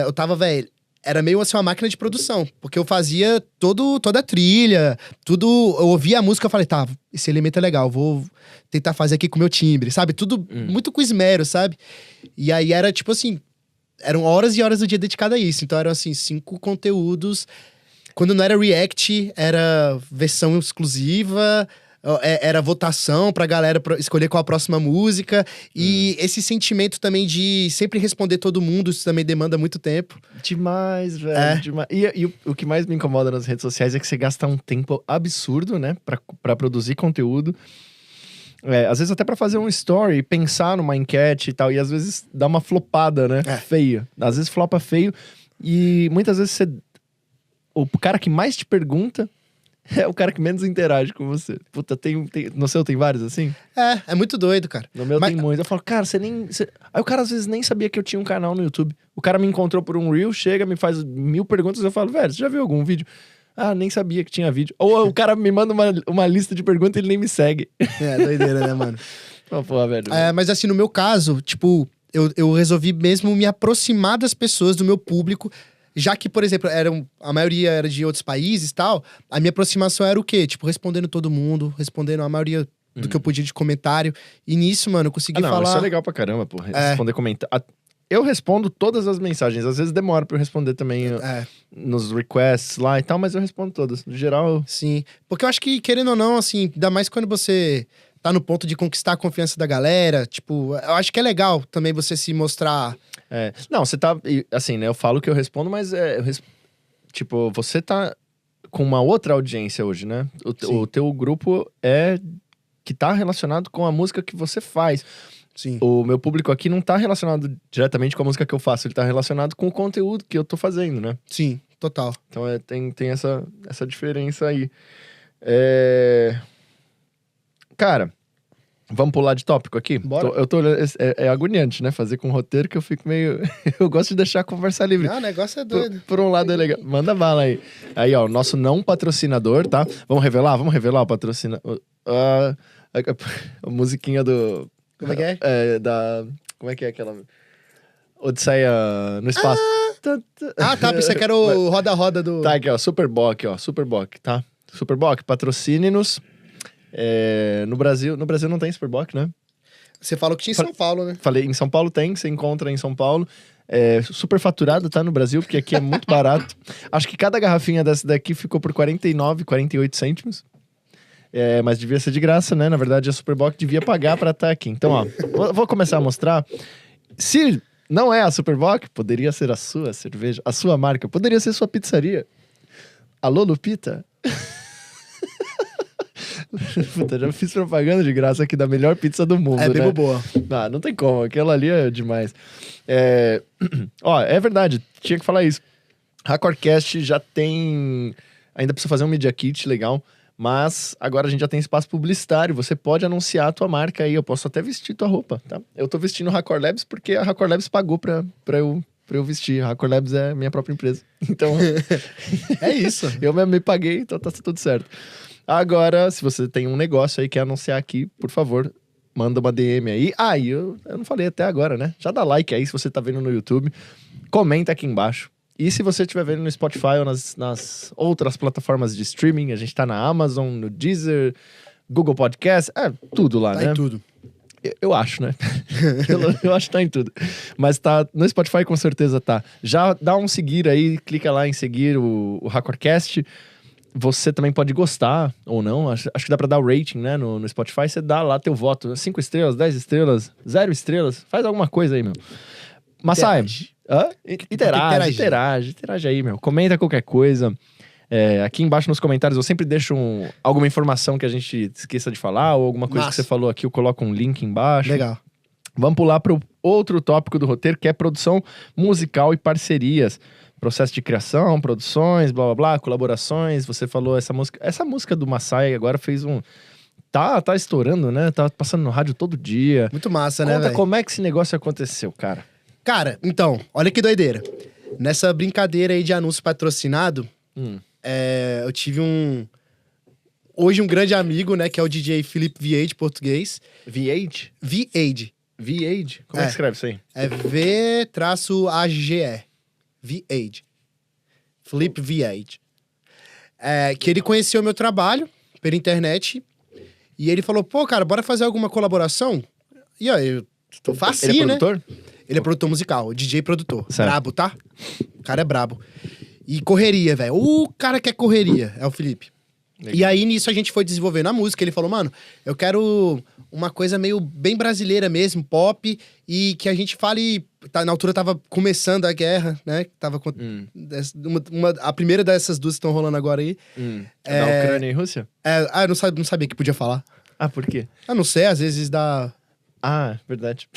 Eu tava, velho, era meio assim uma máquina de produção. Porque eu fazia toda a trilha, tudo. Eu ouvia a música e falei, tá, esse elemento é legal, vou tentar fazer aqui com o meu timbre, sabe? Tudo muito com esmero, sabe? E aí era tipo assim. Eram horas e horas do dia dedicado a isso. Então eram, assim, 5 conteúdos. Quando não era react, era versão exclusiva. Era votação pra galera escolher qual a próxima música. E esse sentimento também de sempre responder todo mundo, isso também demanda muito tempo. Demais, velho. Demais. E o que mais me incomoda nas redes sociais é que você gasta um tempo absurdo, né? Pra produzir conteúdo. Às vezes até pra fazer um story, pensar numa enquete e tal, e às vezes dá uma flopada, né? Feio. Às vezes flopa feio, e muitas vezes o cara que mais te pergunta é o cara que menos interage com você. Puta, no seu tem vários assim? É muito doido, cara. No meu tem muito. Eu falo, cara, Aí o cara às vezes nem sabia que eu tinha um canal no YouTube. O cara me encontrou por um Reel, chega, me faz 1000 perguntas, eu falo, velho, você já viu algum vídeo? Ah, nem sabia que tinha vídeo. Ou o cara me manda uma lista de perguntas e ele nem me segue. Doideira, né, mano? Porra, velho. Mas assim, no meu caso, tipo, eu resolvi mesmo me aproximar das pessoas, do meu público. Já que, por exemplo, a maioria era de outros países e tal, a minha aproximação era o quê? Tipo, respondendo todo mundo, respondendo a maioria do que eu podia de comentário. E nisso, mano, eu consegui falar... Isso é legal pra caramba, pô. Responder comentário. Eu respondo todas as mensagens. Às vezes demora pra eu responder também nos requests lá e tal, mas eu respondo todas. No geral... Sim. Porque eu acho que, querendo ou não, assim, ainda mais quando você tá no ponto de conquistar a confiança da galera, tipo, eu acho que é legal também você se mostrar... Não, você tá... Assim, né? Eu falo que eu respondo, mas tipo, você tá com uma outra audiência hoje, né? O teu grupo que tá relacionado com a música que você faz. Sim. O meu público aqui não tá relacionado diretamente com a música que eu faço, ele tá relacionado com o conteúdo que eu tô fazendo, né? Sim, total. Então tem essa diferença aí. Cara, vamos pular de tópico aqui? Bora. Eu tô olhando, é agoniante, né? Fazer com roteiro que eu fico meio... eu gosto de deixar a conversa livre. Não, o negócio é doido. Por um lado é legal. Manda bala aí. Aí, ó, nosso não patrocinador, tá? Vamos revelar o patrocinador. A musiquinha do... Como é que é? Como é que é aquela... Odisseia no espaço. Tá, pensei que era o roda-roda do... Tá, aqui, ó, Superboc, tá? Superboc, patrocine-nos. No Brasil não tem Superboc, né? Você falou que tinha em São Paulo, né? Falei, em São Paulo tem, você encontra em São Paulo. Super faturado, tá, no Brasil, porque aqui é muito barato. Acho que cada garrafinha dessa daqui ficou por 49, 48 cêntimos. Mas devia ser de graça, né? Na verdade, a Superboc devia pagar pra estar aqui. Então, ó, vou começar a mostrar. Se não é a Superboc, poderia ser a sua cerveja, a sua marca, poderia ser sua pizzaria. Alô, Lupita? Puta, já fiz propaganda de graça aqui da melhor pizza do mundo, né? Bem boa. Não tem como, aquela ali é demais. Ó, é verdade, tinha que falar isso. Hackorcast já tem... Ainda precisa fazer um Media Kit legal, mas agora a gente já tem espaço publicitário, você pode anunciar a tua marca aí, eu posso até vestir tua roupa, tá? Eu tô vestindo Hackor Labs porque a Hackor Labs pagou pra eu vestir. A Hackor Labs é minha própria empresa, então... É isso. Eu mesmo me paguei, então tá tudo certo. Agora, se você tem um negócio aí que quer anunciar aqui, por favor, manda uma DM aí. E eu não falei até agora, né? Já dá like aí se você tá vendo no YouTube. Comenta aqui embaixo. E se você estiver vendo no Spotify ou nas outras plataformas de streaming, a gente tá na Amazon, no Deezer, Google Podcast, tudo lá, né? Tá em tudo. Eu acho, né? eu acho que tá em tudo. Mas tá no Spotify com certeza tá. Já dá um seguir aí, clica lá em seguir o Hackorcast. você também pode gostar ou não. Acho que dá pra dar o rating, né? No Spotify, você dá lá teu voto. 5 estrelas, 10 estrelas, 0 estrelas. Faz alguma coisa aí, meu. Massai, interage aí, meu. Comenta qualquer coisa. Aqui embaixo nos comentários eu sempre deixo alguma informação que a gente esqueça de falar, ou alguma coisa que você falou aqui, eu coloco um link embaixo. Legal. Vamos pular pro outro tópico do roteiro, que é produção musical e parcerias. Processo de criação, produções, blá blá blá, colaborações. Você falou essa música. Essa música do Massai agora fez um. Tá estourando, né? Tá passando no rádio todo dia. Muito massa, né, Conta velho? como é que esse negócio aconteceu, cara. Cara, então, olha que doideira. Nessa brincadeira aí de anúncio patrocinado, eu tive hoje um grande amigo, né, que é o DJ Felipe Viade, português. V8? Viade. V8? Como é que escreve isso aí? É V-AGE. Viade. Felipe Viade. Que ele conheceu meu trabalho pela internet e ele falou, pô, cara, bora fazer alguma colaboração? E aí, eu tô facinho, Ele é né? produtor? Ele é produtor musical, DJ produtor. Certo. Brabo, tá? O cara é brabo. E correria, velho. O cara que é correria é o Felipe. Legal. E aí, nisso, a gente foi desenvolvendo a música. Ele falou, mano, eu quero uma coisa meio bem brasileira mesmo, pop, e que a gente fale... na altura tava começando a guerra, né? Tava com a primeira dessas duas que estão rolando agora aí. Da Ucrânia e Rússia? Eu não sabia que podia falar. Ah, por quê? Eu não sei, às vezes dá... Ah, verdade.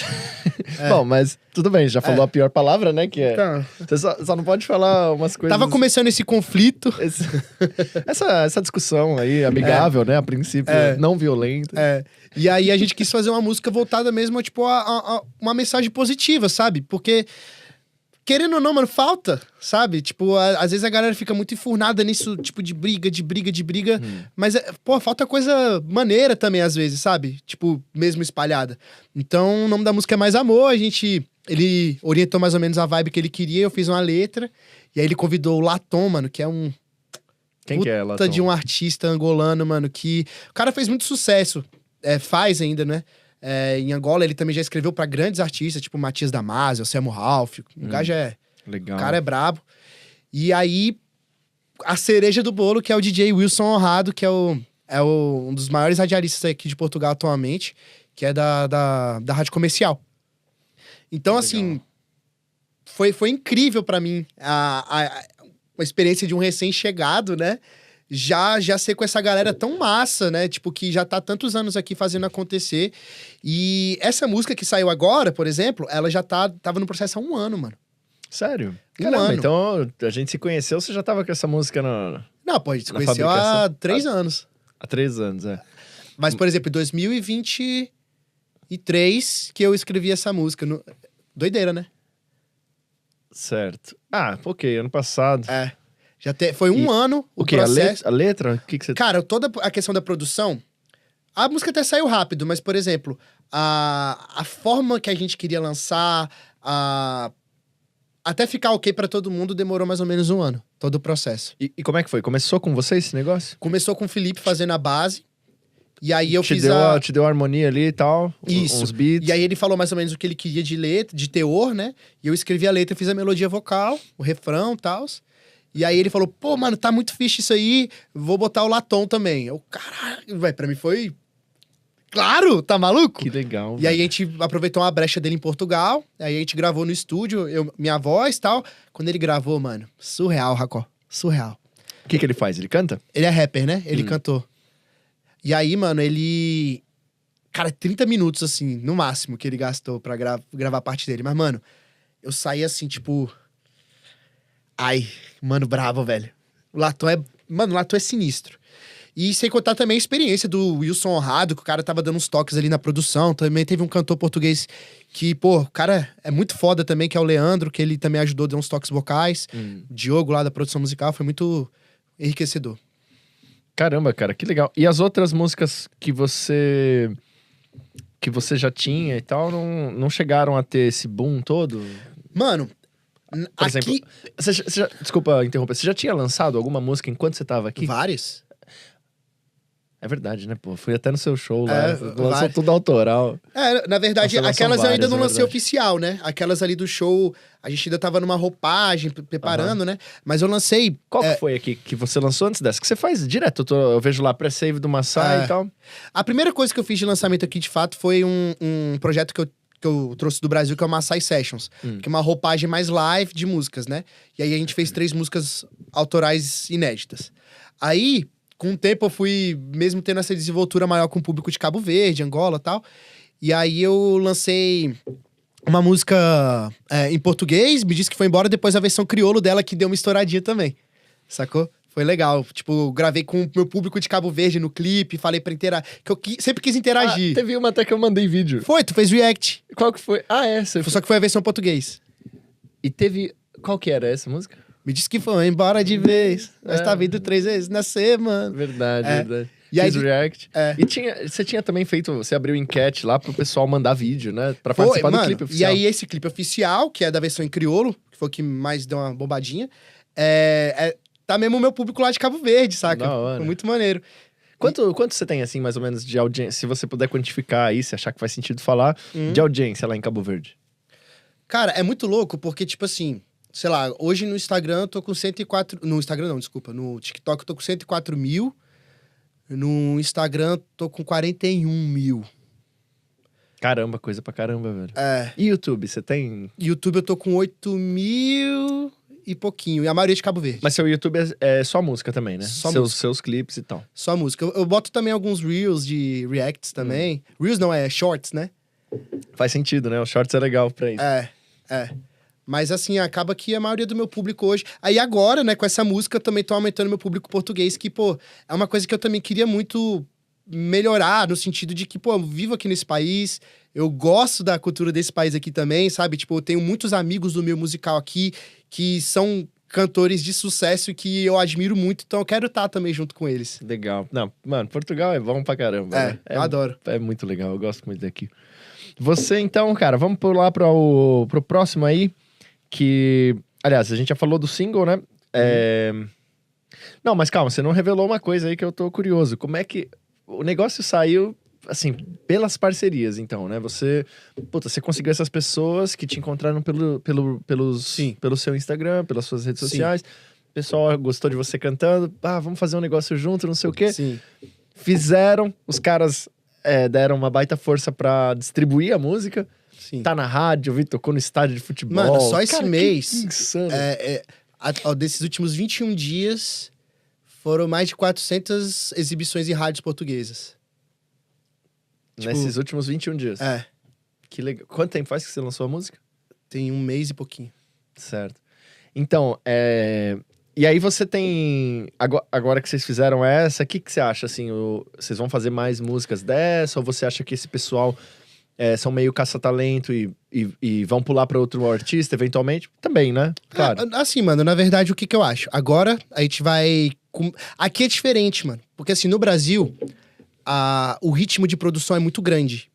Bom, mas tudo bem, já falou a pior palavra, né? Que é. Tá. Você só não pode falar umas coisas. Tava começando esse conflito. Essa discussão aí, amigável, né? A princípio, não violenta. E aí a gente quis fazer uma música voltada mesmo, tipo, a uma mensagem positiva, sabe? Porque, querendo ou não, mano, falta, sabe? Tipo, às vezes a galera fica muito enfurnada nisso, tipo, de briga. Mas, falta coisa maneira também, às vezes, sabe? Tipo, mesmo espalhada. Então, o nome da música é Mais Amor, ele orientou mais ou menos a vibe que ele queria, eu fiz uma letra, e aí ele convidou o Latom, mano, que é um... Quem que é Latom? de um artista angolano, mano, que... O cara fez muito sucesso, faz ainda, né? Em Angola, ele também já escreveu pra grandes artistas, tipo Matias Damasio, Selmo Ralph. O gajo Legal. O cara é brabo. E aí, a cereja do bolo, que é o DJ Wilson Honrado, que é um dos maiores radialistas aqui de Portugal atualmente, que é da Rádio Comercial. Então, assim, foi incrível pra mim a experiência de um recém-chegado, né? Já ser com essa galera tão massa, né? Tipo, que já tá tantos anos aqui fazendo acontecer. E essa música que saiu agora, por exemplo, ela já tava no processo há 1 ano, mano. Sério? Um Caramba, ano. então a gente se conheceu, você já tava com essa música Não, pô, a gente se na conheceu há fabricação? 3 anos. há 3 anos, Mas, por exemplo, em 2023 que eu escrevi essa música. Doideira, né? Certo. Ah, ok, ano passado. Foi 1 ano O quê? processo. A letra? O que você... Cara, toda a questão da produção, a música até saiu rápido, mas, por exemplo, a forma que a gente queria lançar, até ficar ok pra todo mundo, demorou mais ou menos 1 ano, todo o processo. E como é que foi? Começou com você esse negócio? Começou com o Felipe fazendo a base, e aí eu Te fiz deu a harmonia ali e tal? Isso. Uns beats? E aí ele falou mais ou menos o que ele queria de letra, de teor, né? E eu escrevi a letra, fiz a melodia vocal, o refrão e tal. E aí ele falou, pô, mano, tá muito fixe isso aí, vou botar o Latom também. Eu, caralho, velho, pra mim foi... Claro, tá maluco? Que legal. E aí a gente aproveitou uma brecha dele em Portugal, aí a gente gravou no estúdio, minha voz e tal. Quando ele gravou, mano, surreal, Racó, surreal. O que ele faz? Ele canta? Ele é rapper, né? Ele cantou. E aí, mano, ele... Cara, 30 minutos, assim, no máximo, que ele gastou pra gravar a parte dele. Mas, mano, eu saí assim, tipo... Ai, mano, bravo, velho. O Latom é sinistro. E sem contar também a experiência do Wilson Honrado, que o cara tava dando uns toques ali na produção. Também teve um cantor português que, pô, o cara é muito foda também, que é o Leandro, que ele também ajudou a dar uns toques vocais. Diogo lá da produção musical, foi muito enriquecedor. Caramba, cara, que legal. E as outras músicas que você já tinha e tal, não chegaram a ter esse boom todo? Mano, Por aqui... exemplo, desculpa interromper, você já tinha lançado alguma música enquanto você tava aqui? Várias. É verdade, né, pô? Fui até no seu show lá. Lançou várias. tudo autoral. Na verdade, Nossa, aquelas eu ainda várias, não é lancei verdade. oficial, né? Aquelas ali do show, a gente ainda tava numa roupagem, preparando, né? Mas eu lancei... Qual que foi aqui que você lançou antes dessa? Que você faz direto, eu vejo lá pré-save do Massai e tal. A primeira coisa que eu fiz de lançamento aqui, de fato, foi um projeto que eu trouxe do Brasil, que é o Massai Sessions. Que é uma roupagem mais live de músicas, né? E aí a gente fez 3 músicas autorais inéditas. Aí, com o tempo, eu fui mesmo tendo essa desenvoltura maior com o público de Cabo Verde, Angola e tal. E aí eu lancei uma música em português, me disse que foi embora, depois a versão crioulo dela que deu uma estouradinha também. Sacou? Foi legal. Tipo, gravei com o meu público de Cabo Verde no clipe, falei pra interagir. Que eu sempre quis interagir. Teve uma até que eu mandei vídeo. Foi, tu fez react. Qual que foi? Essa. Só que foi a versão português. E teve... Qual que era essa música? Me disse que foi embora de vez. Mas tá vindo 3 vezes na semana. Verdade, verdade. E aí, Fiz react. E você tinha também feito... Você abriu enquete lá pro pessoal mandar vídeo, né? Pra participar do clipe oficial. E aí esse clipe oficial, que é da versão em crioulo, que foi o que mais deu uma bombadinha, tá mesmo o meu público lá de Cabo Verde, saca? Da hora. Foi muito maneiro. Quanto você tem, assim, mais ou menos, de audiência? Se você puder quantificar aí, se achar que faz sentido falar, de audiência lá em Cabo Verde. Cara, é muito louco, porque, tipo assim... Sei lá, hoje no Instagram eu tô com 104... No Instagram não, desculpa. No TikTok eu tô com 104 mil. No Instagram tô com 41 mil. Caramba, coisa pra caramba, velho. E YouTube, você tem... YouTube eu tô com 8 mil e pouquinho. E a maioria de Cabo Verde. Mas seu YouTube é só música também, né? Só música. Seus clipes e tal. Só música. Eu boto também alguns Reels de Reacts também. Reels não, Shorts, né? Faz sentido, né? O Shorts é legal pra isso. Mas assim, acaba que a maioria do meu público hoje... Aí agora, né, com essa música, eu também tô aumentando meu público português, que, pô, é uma coisa que eu também queria muito melhorar, no sentido de que, pô, eu vivo aqui nesse país, eu gosto da cultura desse país aqui também, sabe? Tipo, eu tenho muitos amigos do meu musical aqui, que são cantores de sucesso e que eu admiro muito, então eu quero estar também junto com eles. Legal. Não, mano, Portugal é bom pra caramba, né? Eu adoro. É muito legal, eu gosto muito daqui. Você, então, cara, vamos pular pro próximo aí. Que, aliás, a gente já falou do single, né? Não, mas calma, você não revelou uma coisa aí que eu tô curioso. Como é que o negócio saiu, assim, pelas parcerias, então, né? Você conseguiu essas pessoas que te encontraram pelo seu Instagram, pelas suas redes sociais. O pessoal gostou de você cantando. Vamos fazer um negócio junto, não sei o quê. Sim. Fizeram, os caras deram uma baita força pra distribuir a música. Sim. Tá na rádio, tocou no estádio de futebol. Mano, só esse cara, mês... Que insano. Desses últimos 21 dias, foram mais de 400 exibições em rádios portuguesas. Nesses últimos 21 dias. Que legal. Quanto tempo faz que você lançou a música? Tem 1 mês e pouquinho. Certo. Então, e aí você tem... Agora que vocês fizeram essa, o que você acha, assim? Vocês vão fazer mais músicas dessa? Ou você acha que esse pessoal... são meio caça-talento e vão pular pra outro artista, eventualmente? Também, né? Claro. Assim, mano, na verdade, o que eu acho? Agora, a gente vai... Aqui é diferente, mano. Porque, assim, no Brasil, o ritmo de produção é muito grande.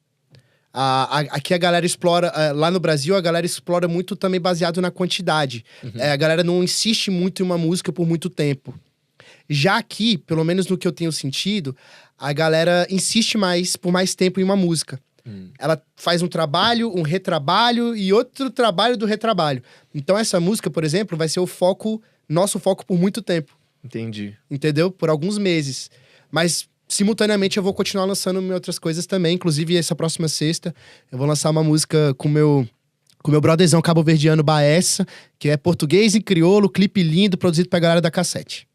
Aqui a galera explora... lá no Brasil, a galera explora muito também baseado na quantidade. A galera não insiste muito em uma música por muito tempo. Já aqui, pelo menos no que eu tenho sentido, a galera insiste mais, por mais tempo em uma música. Ela faz um trabalho, um retrabalho e outro trabalho do retrabalho. Então essa música, por exemplo, vai ser nosso foco por muito tempo. Entendi. Entendeu? Por alguns meses. Mas, simultaneamente, eu vou continuar lançando outras coisas também. Inclusive, essa próxima sexta, eu vou lançar uma música com meu brotherzão cabo-verdiano Baessa, que é português e crioulo, clipe lindo, produzido pra galera da Cassete.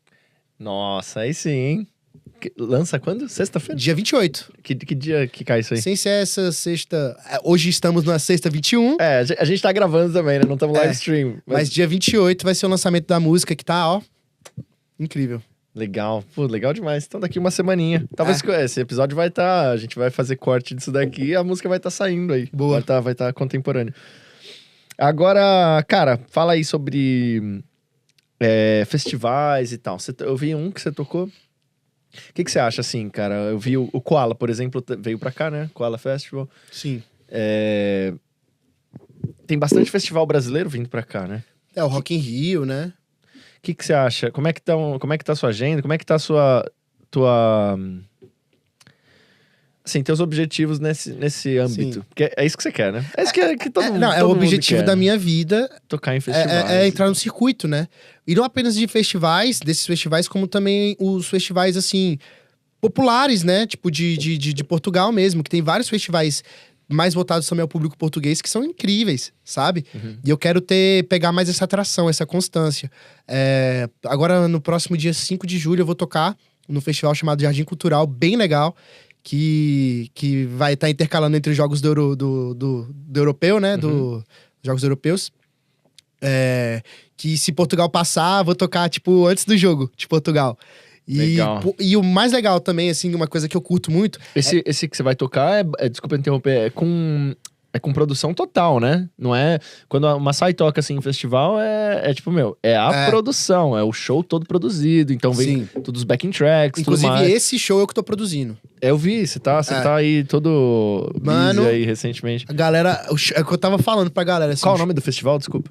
Nossa, aí sim, hein? Lança quando? Sexta-feira? Dia 28. Que dia que cai isso aí? Sem ser essa sexta... Hoje estamos na sexta 21. A gente tá gravando também, né? Não estamos live stream. Mas dia 28 vai ser o lançamento da música, que tá, ó... Incrível. Legal. Pô, legal demais. Então daqui uma semaninha. Talvez esse episódio vai estar... A gente vai fazer corte disso daqui e a música vai estar saindo aí. Boa. Vai estar contemporâneo. Agora, cara, fala aí sobre festivais e tal. Eu vi um que você tocou... O que você acha, assim, cara? Eu vi o Koala, por exemplo, veio pra cá, né? Koala Festival. Sim. Tem bastante festival brasileiro vindo pra cá, né? O Rock in Rio, né? O que você acha? Como é que tá a sua agenda? Como é que tá a tua Assim, teus objetivos nesse âmbito. Sim. Porque é isso que você quer, né? É isso que todo mundo Não, é todo o mundo objetivo quer, da né? minha vida. Tocar em festivais. É entrar no circuito, né? E não apenas de festivais, desses festivais, como também os festivais, assim, populares, né? Tipo, de Portugal mesmo, que tem vários festivais mais voltados também ao público português que são incríveis, sabe? E eu quero pegar mais essa atração, essa constância. Agora, no próximo dia 5 de julho, eu vou tocar no festival chamado Jardim Cultural, bem legal, que vai estar intercalando entre os jogos do europeu, né? Dos Jogos Europeus. Que se Portugal passar, vou tocar, tipo, antes do jogo de Portugal. Legal. E o mais legal também, assim, uma coisa que eu curto muito... Esse que você vai tocar, desculpa interromper, é com produção total, né? Não é... Quando uma Massai toca, assim, em festival, tipo, é a produção, é o show todo produzido. Então vem todos os backing tracks, Inclusive, tudo mais. esse show é o que eu tô produzindo. Eu vi, você tá aí todo Mano, busy aí recentemente. A galera... É o que eu tava falando pra galera, assim... Qual o nome do festival, desculpa?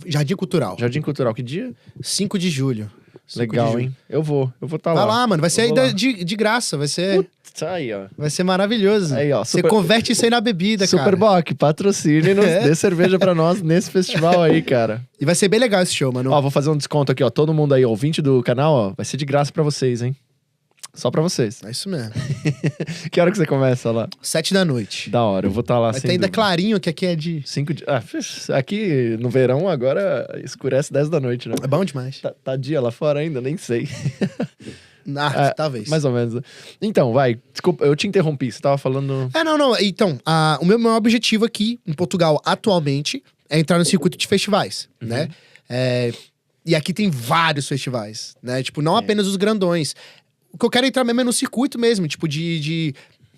Jardim Cultural. Jardim Cultural, que dia? 5 de julho. 5 Legal, de julho. hein? Eu vou estar lá. Vai lá, mano. Vai ser Eu vou ainda lá. de graça. Vai ser... Tá aí, ó. Vai ser maravilhoso. Aí, ó, Você super- converte isso aí na bebida, cara. Superboc, patrocine-nos, dê cerveja pra nós nesse festival aí, cara. E vai ser bem legal esse show, mano. Ó, vou fazer um desconto aqui, ó. Todo mundo aí, ouvinte do canal, ó, vai ser de graça pra vocês, hein? Só pra vocês. É isso mesmo. Que hora que você começa lá? 7 da noite. Da hora, eu vou estar lá Vai sem ter ainda dúvida. clarinho, que aqui é de... 5 de... aqui no verão agora escurece 10 da noite, né? É bom demais. Tá dia lá fora ainda? Nem sei. Talvez. Mais ou menos. Então, vai. Desculpa, eu te interrompi. Você tava falando... Não. Então, o meu maior objetivo aqui em Portugal atualmente é entrar no circuito de festivais, né? E aqui tem vários festivais, né? Tipo, não apenas os grandões. O que eu quero entrar mesmo é no circuito mesmo, tipo, de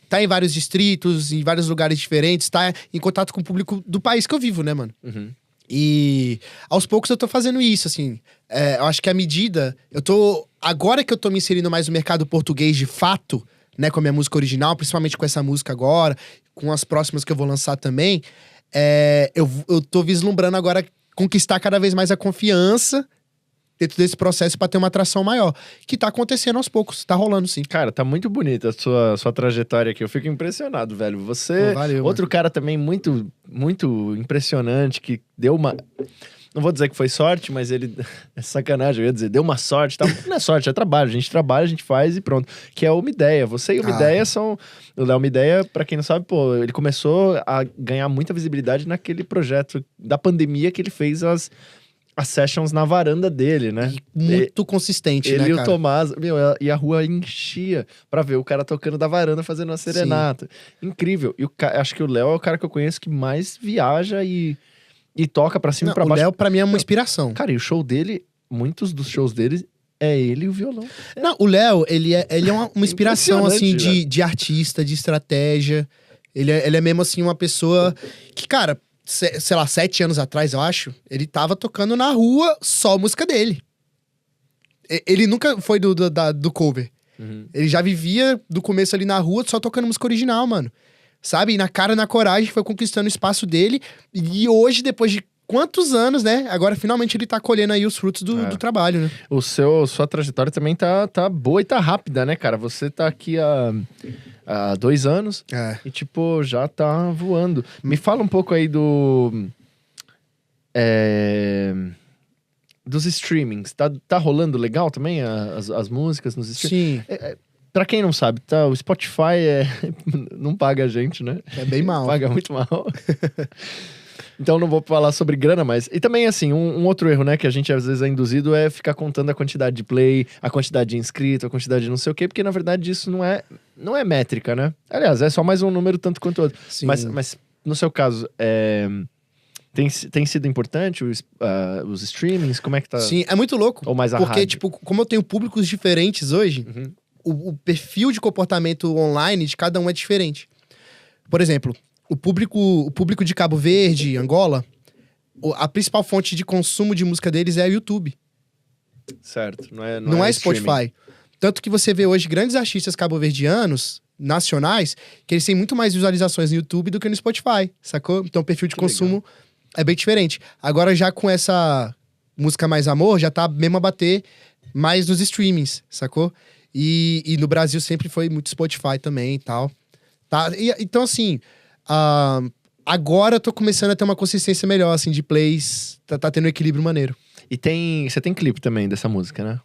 tá em vários distritos, em vários lugares diferentes, tá em contato com o público do país que eu vivo, né, mano? E aos poucos eu tô fazendo isso, assim. Eu acho que à medida... Agora que eu tô me inserindo mais no mercado português de fato, né, com a minha música original, principalmente com essa música agora, com as próximas que eu vou lançar também, eu tô vislumbrando agora conquistar cada vez mais a confiança dentro desse processo pra ter uma atração maior. Que tá acontecendo aos poucos, tá rolando sim. Cara, tá muito bonita a sua trajetória aqui. Eu fico impressionado, velho. Você... Pô, valeu, outro cara também muito, muito impressionante, que deu uma... Não vou dizer que foi sorte, mas ele... É sacanagem, eu ia dizer, deu uma sorte. Tá? Não é sorte, é trabalho. A gente trabalha, a gente faz e pronto. Que é o Uma Ideia. Você e o Uma Ideia são... O Léo Uma Ideia, pra quem não sabe, pô, ele começou a ganhar muita visibilidade naquele projeto da pandemia que ele fez as sessions na varanda dele, né? Muito consistente, Ele né, e o cara? Tomás, e a rua enchia pra ver o cara tocando da varanda fazendo uma serenata. Incrível. E acho que o Léo é o cara que eu conheço que mais viaja e toca pra cima e pra O baixo. Léo, pra mim, é uma inspiração. Cara, e o show dele, muitos dos shows dele é ele e o violão. Não, o Léo, ele é uma inspiração, assim, Impressionante, de artista, de estratégia. Ele é mesmo, assim, uma pessoa que, cara, sei lá, 7 anos atrás, eu acho, ele tava tocando na rua só a música dele. Ele nunca foi do cover. Ele já vivia do começo ali na rua só tocando música original, mano. Sabe? E na cara, na coragem, foi conquistando o espaço dele. E hoje, depois de quantos anos, né? Agora, finalmente, ele tá colhendo aí os frutos do trabalho, né? Sua trajetória também tá boa e tá rápida, né, cara? Você tá aqui há 2 anos e, tipo, já tá voando. Me fala um pouco aí dos streamings. Tá rolando legal também as músicas nos streamings? Sim. Pra quem não sabe, tá? O Spotify não paga a gente, né? É bem mal. Paga muito mal. Então não vou falar sobre grana, mas... E também, assim, um outro erro, né, que a gente às vezes é induzido é ficar contando a quantidade de play, a quantidade de inscrito, a quantidade de não sei o quê, porque na verdade isso não é métrica, né? Aliás, é só mais um número tanto quanto outro. Sim. Mas no seu caso, tem sido importante os streamings? Como é que tá? Sim, é muito louco. Ou mais a Porque, rádio? tipo, como eu tenho públicos diferentes hoje, o perfil de comportamento online de cada um é diferente. Por exemplo, o público de Cabo Verde, Angola, a principal fonte de consumo de música deles é o YouTube. Certo. Não é streaming. Spotify. Tanto que você vê hoje grandes artistas cabo-verdianos, nacionais, que eles têm muito mais visualizações no YouTube do que no Spotify, sacou? Então o perfil de Que consumo é bem diferente. Agora já com essa música Mais Amor, já tá mesmo a bater mais nos streamings, sacou? E no Brasil sempre foi muito Spotify também e tal. Tá? Então, assim, agora eu tô começando a ter uma consistência melhor, assim, de plays. Tá tendo um equilíbrio maneiro. E você tem clipe também dessa música, né?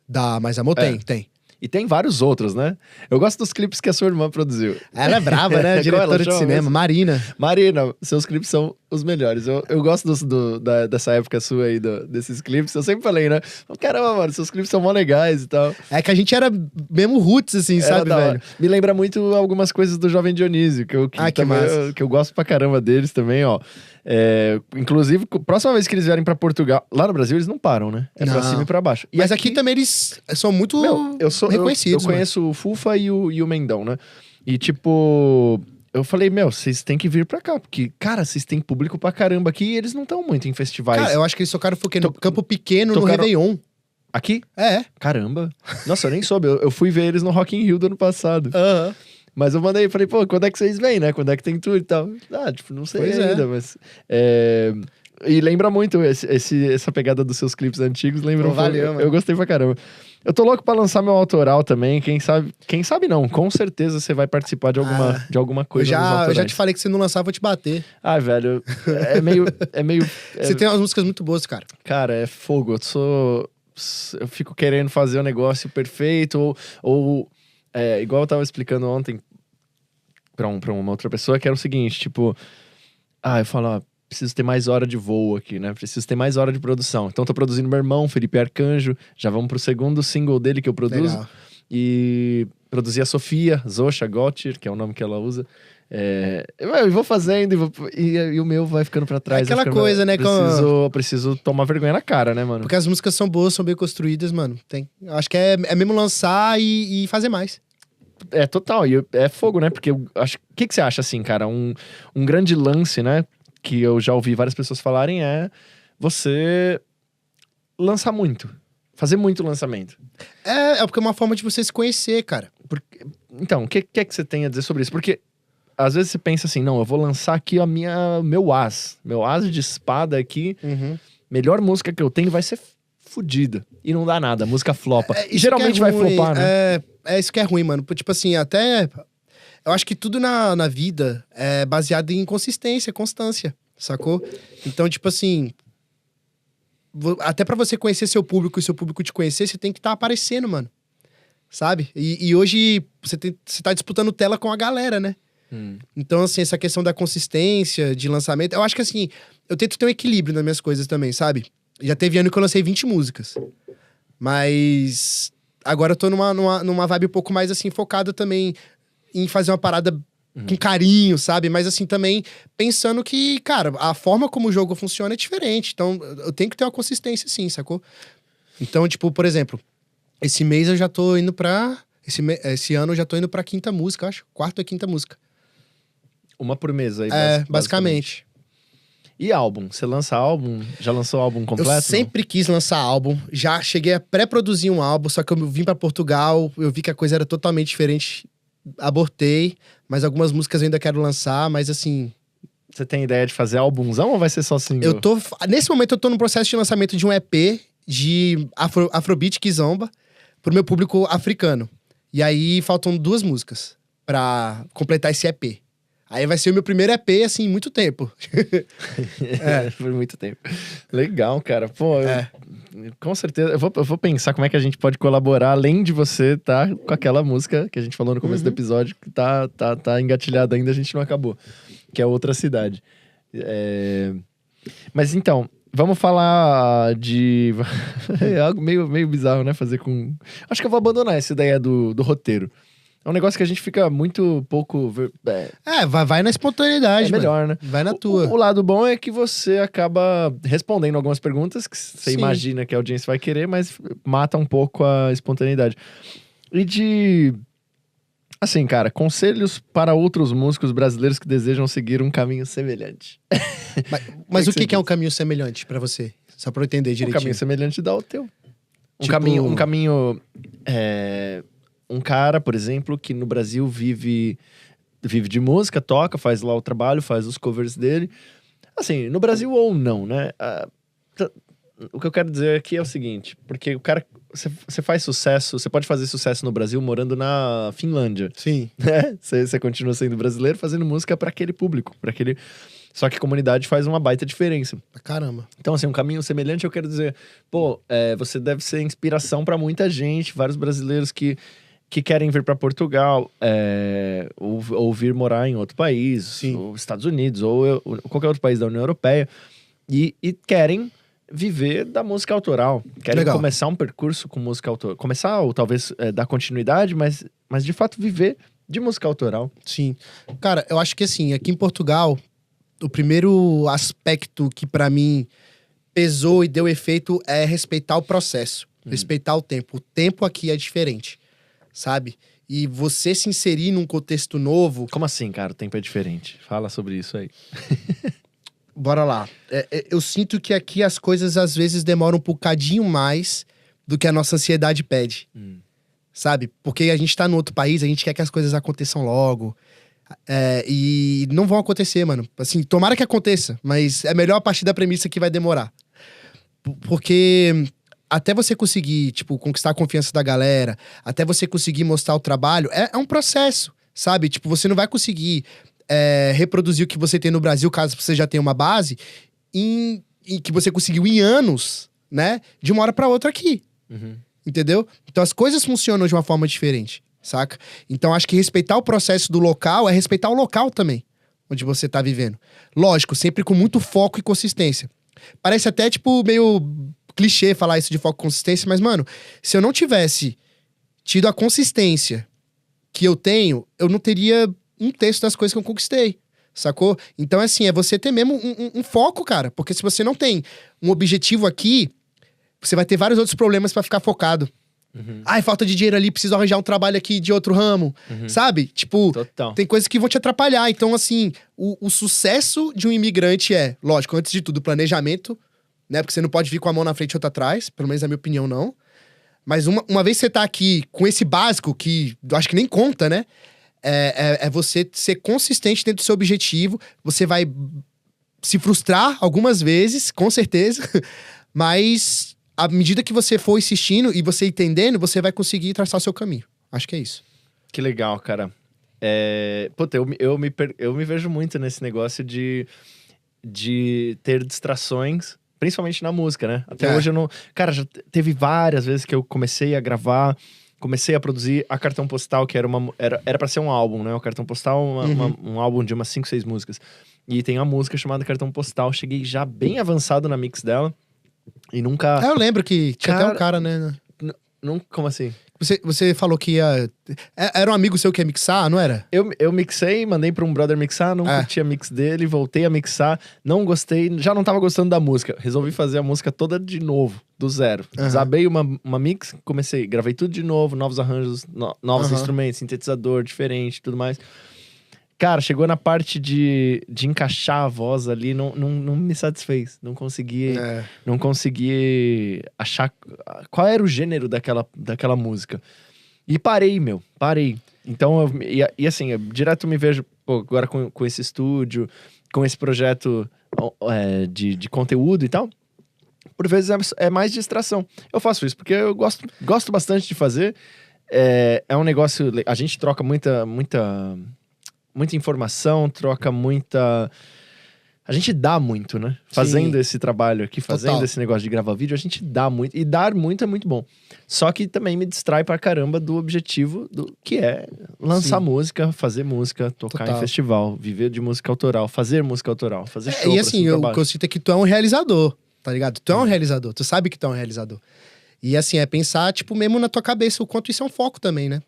Dá, mas amor tem. E tem vários outros, né? Eu gosto dos clipes que a sua irmã produziu. Ela é brava, né? Como ela Diretora de chama cinema, mesmo? Marina. Marina, seus clipes são os melhores. Eu gosto dessa época sua aí, desses clipes. Eu sempre falei, né? Caramba, mano, seus clipes são mó legais e tal. É que a gente era mesmo roots, assim, Era sabe, da hora. velho? Me lembra muito algumas coisas do Jovem Dionísio, que Que massa. que eu gosto pra caramba deles também, ó. Inclusive, próxima vez que eles vierem pra Portugal, lá no Brasil eles não param, né? É pra Não. cima e pra baixo. E Mas aqui também eles são muito reconhecidos. Eu conheço o Fufa e o Mendão, né? E tipo, eu falei, vocês têm que vir pra cá, porque, cara, vocês têm público pra caramba aqui e eles não estão muito em festivais. Cara, eu acho que eles tocaram no Campo Pequeno, no tocaram- Réveillon. Aqui? É. Caramba. Nossa, eu nem soube. Eu fui ver eles no Rock in Rio do ano passado. Aham. Mas eu falei, pô, quando é que vocês vêm, né? Quando é que tem tour e tal? Não sei Pois é. ainda, mas... E lembra muito essa pegada dos seus clipes antigos, lembra Pô, um pouco. valeu, mano. Eu gostei pra caramba. Eu tô louco pra lançar meu autoral também, quem sabe não, com certeza você vai participar de alguma coisa nos Eu já autorais. te falei que se não lançar, eu vou te bater. Velho, é meio... Você tem umas músicas muito boas, cara. Cara, é fogo, eu fico querendo fazer o negócio perfeito, ou igual eu tava explicando ontem pra uma outra pessoa, que era o seguinte, tipo, eu falo, preciso ter mais hora de voo aqui, né? Preciso ter mais hora de produção. Então tô produzindo meu irmão, Felipe Arcanjo, já vamos pro segundo single dele que eu produzo. Legal. E produzi a Sofia, Zosha Gottir, que é o nome que ela usa. Eu vou fazendo e o meu vai ficando pra trás. Aquela coisa, né? Preciso tomar vergonha na cara, né, mano? Porque as músicas são boas, são bem construídas, mano. Eu acho que é mesmo lançar e fazer mais. Total. E é fogo, né? Porque eu acho... O que você acha, assim, cara? Um grande lance, né? Que eu já ouvi várias pessoas falarem é você lançar muito. Fazer muito lançamento. É porque é uma forma de você se conhecer, cara. Então, o que é que você tem a dizer sobre isso? Porque às vezes você pensa assim, não, eu vou lançar aqui meu as de espada aqui, melhor música que eu tenho vai ser fodida. E não dá nada, a música flopa. E geralmente vai flopar, né? É isso que é ruim, mano. Tipo assim, até... Eu acho que tudo na vida é baseado em consistência, constância, sacou? Então, tipo assim... Até pra você conhecer seu público e seu público te conhecer, você tem que estar aparecendo, mano. Sabe? E hoje você tá disputando tela com a galera, né? Então, assim, essa questão da consistência, de lançamento... Eu acho que, assim, eu tento ter um equilíbrio nas minhas coisas também, sabe? Já teve ano que eu lancei 20 músicas. Mas... Agora eu tô numa vibe um pouco mais, assim, focada também em fazer uma parada com carinho, sabe? Mas, assim, também pensando que, cara, a forma como o jogo funciona é diferente. Então, eu tenho que ter uma consistência, sim, sacou? Então, tipo, por exemplo, esse mês eu já tô indo pra... Esse ano eu já tô indo pra 5ª música, acho. 4ª ou 5ª música. Uma por mês aí, basicamente. E álbum? Você lança álbum? Já lançou álbum completo? Eu sempre quis lançar álbum. Já cheguei a pré-produzir um álbum, só que eu vim pra Portugal, eu vi que a coisa era totalmente diferente. Abortei, mas algumas músicas eu ainda quero lançar, mas assim... Você tem ideia de fazer álbumzão ou vai ser só single? Nesse momento eu tô no processo de lançamento de um EP de Afrobeat Kizomba pro meu público africano. E aí faltam 2 músicas pra completar esse EP. Aí vai ser o meu primeiro EP, assim, em muito tempo. Por muito tempo. Legal, cara. Pô, com certeza. Eu vou pensar como é que a gente pode colaborar, além de você tá com aquela música que a gente falou no começo do episódio, que tá engatilhada ainda, a gente não acabou. Que é Outra Cidade. Mas então, vamos falar de... É algo meio bizarro, né? Fazer com... Acho que eu vou abandonar essa ideia do roteiro. É um negócio que a gente fica muito pouco... Vai na espontaneidade, é melhor, né? Vai na tua. O lado bom é que você acaba respondendo algumas perguntas que você Sim. imagina que a audiência vai querer, mas mata um pouco a espontaneidade. E de... Assim, cara, conselhos para outros músicos brasileiros que desejam seguir um caminho semelhante. Mas o que é um diz? caminho semelhante pra você? Só pra eu entender Um direitinho. caminho semelhante dá o teu. Um Tipo- caminho... Um cara, por exemplo, que no Brasil vive de música, toca, faz lá o trabalho, faz os covers dele. Assim, no Brasil ou não, né? o que eu quero dizer aqui é o seguinte, porque o cara, você faz sucesso, você pode fazer sucesso no Brasil morando na Finlândia, Sim. né? Você continua sendo brasileiro fazendo música pra aquele público, para aquele... Só que a comunidade faz uma baita diferença. Caramba. Então, assim, um caminho semelhante, eu quero dizer, pô, você deve ser inspiração pra muita gente, vários brasileiros que querem vir pra Portugal, ou vir morar em outro país, Sim. ou Estados Unidos, ou qualquer outro país da União Europeia, e querem viver da música autoral. Querem Legal. começar um percurso com música autoral. Começar, ou talvez dar continuidade, mas de fato viver de música autoral. Sim. Cara, eu acho que assim, aqui em Portugal, o primeiro aspecto que pra mim pesou e deu efeito é respeitar o processo. Respeitar o tempo. O tempo aqui é diferente, sabe? E você se inserir num contexto novo... Como assim, cara? O tempo é diferente. Fala sobre isso aí. Bora lá. Eu sinto que aqui as coisas às vezes demoram um bocadinho mais do que a nossa ansiedade pede. Sabe? Porque a gente tá no outro país, a gente quer que as coisas aconteçam logo. E não vão acontecer, mano. Assim, tomara que aconteça, mas é melhor a partir da premissa que vai demorar. Porque até você conseguir, tipo, conquistar a confiança da galera, até você conseguir mostrar o trabalho, é um processo, sabe? Tipo, você não vai conseguir reproduzir o que você tem no Brasil, caso você já tenha uma base, em que você conseguiu em anos, né? De uma hora pra outra aqui. Entendeu? Então as coisas funcionam de uma forma diferente, saca? Então acho que respeitar o processo do local é respeitar o local também, onde você tá vivendo. Lógico, sempre com muito foco e consistência. Parece até, tipo, meio clichê falar isso de foco e consistência, mas, mano, se eu não tivesse tido a consistência que eu tenho, eu não teria um terço das coisas que eu conquistei, sacou? Então, assim, é você ter mesmo um foco, cara. Porque se você não tem um objetivo aqui, você vai ter vários outros problemas pra ficar focado. Ai, falta de dinheiro ali, preciso arranjar um trabalho aqui de outro ramo, sabe? Tipo, Total. tem coisas que vão te atrapalhar. Então, assim, o sucesso de um imigrante é, lógico, antes de tudo, planejamento, né? Porque você não pode vir com a mão na frente e outra atrás, pelo menos na minha opinião, não. Mas uma vez que você tá aqui com esse básico, que eu acho que nem conta, né? É você ser consistente dentro do seu objetivo. Você vai se frustrar algumas vezes, com certeza, mas à medida que você for insistindo e você entendendo, você vai conseguir traçar o seu caminho. Acho que é isso. Que legal, cara. Puta, eu me vejo muito nesse negócio de ter distrações, principalmente na música, né? Até hoje eu não... Cara, já teve várias vezes que eu comecei a gravar, comecei a produzir a Cartão Postal, que era pra ser um álbum, né? O Cartão Postal, um álbum de umas 5, 6 músicas. E tem uma música chamada Cartão Postal. Cheguei já bem avançado na mix dela. E nunca... Eu lembro que tinha até um cara, né? Como assim? Você falou que ia... Era um amigo seu que ia mixar, não era? Eu mixei, mandei pra um brother mixar, não curti a mix dele, voltei a mixar, não gostei, já não tava gostando da música. Resolvi fazer a música toda de novo, do zero. Desabei uma mix, gravei tudo de novo, novos arranjos, novos instrumentos, sintetizador diferente, tudo mais. Cara, chegou na parte de encaixar a voz ali, não me satisfez. Não consegui achar qual era o gênero daquela música. E parei. Então, assim, eu direto me vejo agora com esse estúdio, com esse projeto de conteúdo e tal. Por vezes é mais distração. Eu faço isso porque eu gosto bastante de fazer. É um negócio... A gente troca muita informação, troca muita... A gente dá muito, né? Fazendo esse trabalho aqui, fazendo esse negócio de gravar vídeo, a gente dá muito. E dar muito é muito bom. Só que também me distrai pra caramba do objetivo que é lançar música, fazer música, tocar em festival, viver de música autoral, fazer música autoral, fazer show. E assim, o que eu sinto é que tu é um realizador, tá ligado? Tu é um realizador, tu sabe que tu é um realizador. E assim, é pensar, tipo, mesmo na tua cabeça o quanto isso é um foco também, né?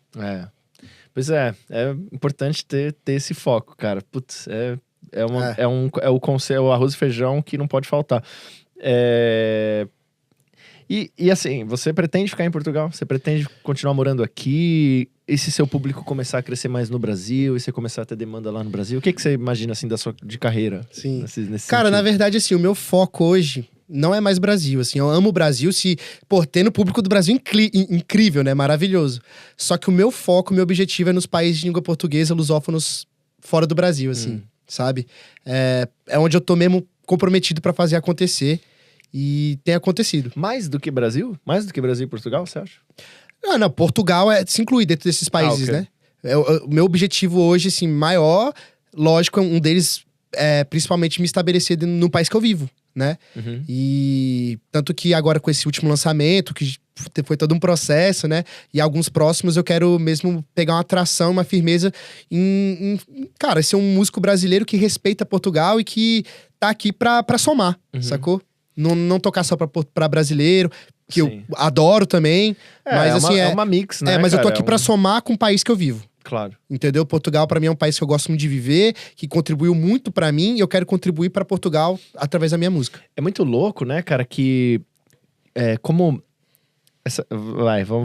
Pois é importante ter esse foco, cara. Putz, é o arroz e feijão que não pode faltar. E assim, você pretende ficar em Portugal? Você pretende continuar morando aqui? E se seu público começar a crescer mais no Brasil? E você começar a ter demanda lá no Brasil? O que você imagina, assim, de carreira? Sim. Nesse cara, sentido? na verdade, assim, o meu foco hoje não é mais Brasil, assim. Eu amo o Brasil, tendo o público do Brasil incrível, né? Maravilhoso. Só que o meu foco, o meu objetivo é nos países de língua portuguesa, lusófonos fora do Brasil, assim. Sabe? É onde eu tô mesmo comprometido pra fazer acontecer. E tem acontecido. Mais do que Brasil? Mais do que Brasil e Portugal, você acha? Ah, não, Portugal se inclui dentro desses países, ok. né? O meu objetivo hoje, assim, maior, lógico, um deles é principalmente me estabelecer no país que eu vivo, né? Uhum. E tanto que agora com esse último lançamento, que foi todo um processo, né? E alguns próximos eu quero mesmo pegar uma atração, uma firmeza cara, ser um músico brasileiro que respeita Portugal e que tá aqui pra somar, sacou? Não tocar só pra brasileiro, que Sim. eu adoro também. Mas assim, é uma mix, né? mas eu tô cara? aqui pra somar com o país que eu vivo. Claro. Entendeu? Portugal, pra mim, é um país que eu gosto muito de viver, que contribuiu muito pra mim, e eu quero contribuir pra Portugal através da minha música. É muito louco, né, cara, que como...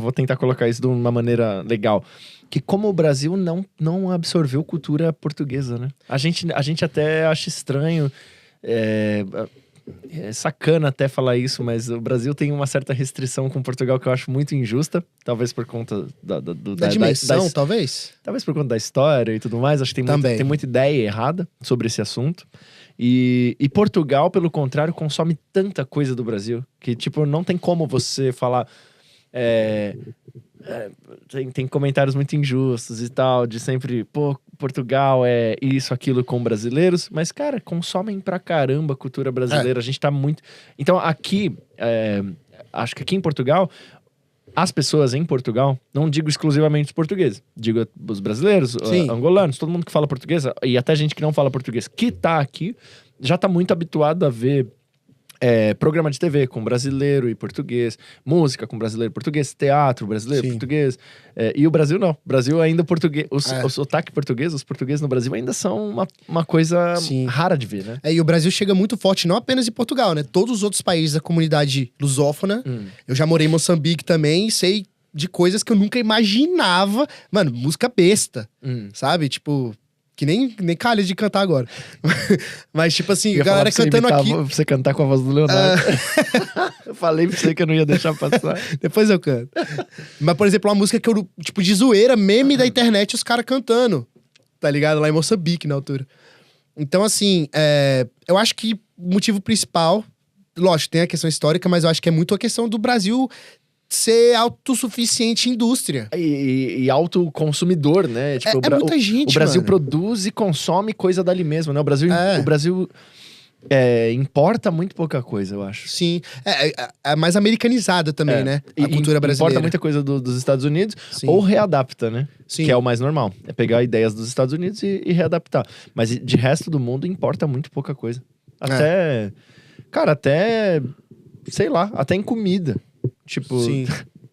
vou tentar colocar isso de uma maneira legal. Que como o Brasil não absorveu cultura portuguesa, né? A gente até acha estranho... É sacana até falar isso, mas o Brasil tem uma certa restrição com Portugal que eu acho muito injusta. Talvez por conta Da dimensão, talvez? Talvez por conta da história e tudo mais. Acho que tem muita ideia errada sobre esse assunto. E Portugal, pelo contrário, consome tanta coisa do Brasil que, tipo, não tem como você falar... Tem comentários muito injustos e tal, de sempre, pô, Portugal é isso, aquilo com brasileiros, mas, cara, consomem pra caramba a cultura brasileira, a gente tá muito... Então, aqui, acho que aqui em Portugal, as pessoas em Portugal, não digo exclusivamente os portugueses, digo os brasileiros, angolanos, todo mundo que fala português, e até gente que não fala português, que tá aqui, já tá muito habituado a ver programa de TV com brasileiro e português, música com brasileiro e português, teatro brasileiro e português. E o Brasil não. O Brasil ainda português. O sotaque português, os portugueses no Brasil ainda são uma coisa rara de ver, né? E o Brasil chega muito forte, não apenas em Portugal, né? Todos os outros países da comunidade lusófona. Eu já morei em Moçambique também e sei de coisas que eu nunca imaginava. Mano, música besta, sabe? Tipo... Que nem calha de cantar agora. Mas, tipo assim, a galera cantando aqui... Pra você cantar com a voz do Leonardo. Eu falei pra você que eu não ia deixar passar. Depois eu canto. Mas, por exemplo, uma música que eu, tipo, de zoeira, meme da internet, os caras cantando. Tá ligado? Lá em Moçambique, na altura. Então, assim, eu acho que o motivo principal... Lógico, tem a questão histórica, mas eu acho que é muito a questão do Brasil... ser autossuficiente em indústria. E autoconsumidor, né? Tipo, muita gente, o Brasil mano. produz e consome coisa dali mesmo, né? O Brasil importa muito pouca coisa, eu acho. Sim. É mais americanizada também, né? A cultura brasileira. Importa muita coisa dos Estados Unidos, Sim. ou readapta, né? Sim. Que é o mais normal. É pegar ideias dos Estados Unidos e readaptar. Mas de resto do mundo, importa muito pouca coisa. Cara, sei lá, até em comida. Tipo, Sim.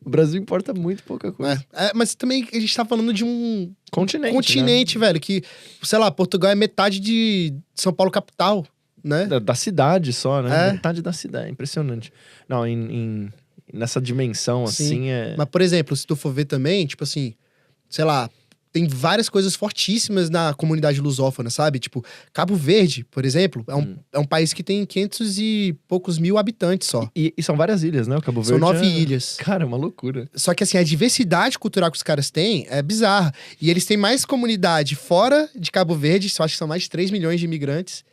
o Brasil importa muito pouca coisa. Mas também a gente tá falando de um Continente, né? Velho, que, sei lá, Portugal é metade de São Paulo capital, né? Da cidade só, né? Metade da cidade, impressionante. Não, nessa dimensão, assim, Mas, por exemplo, se tu for ver também, tipo assim, sei lá, tem várias coisas fortíssimas na comunidade lusófona, sabe? Tipo, Cabo Verde, por exemplo, é um país que tem 500 e poucos mil habitantes só. E são várias ilhas, né? O Cabo Verde São 9 ilhas. Cara, é uma loucura. Só que, assim, a diversidade cultural que os caras têm é bizarra. E eles têm mais comunidade fora de Cabo Verde, eu acho que são mais de 3 milhões de imigrantes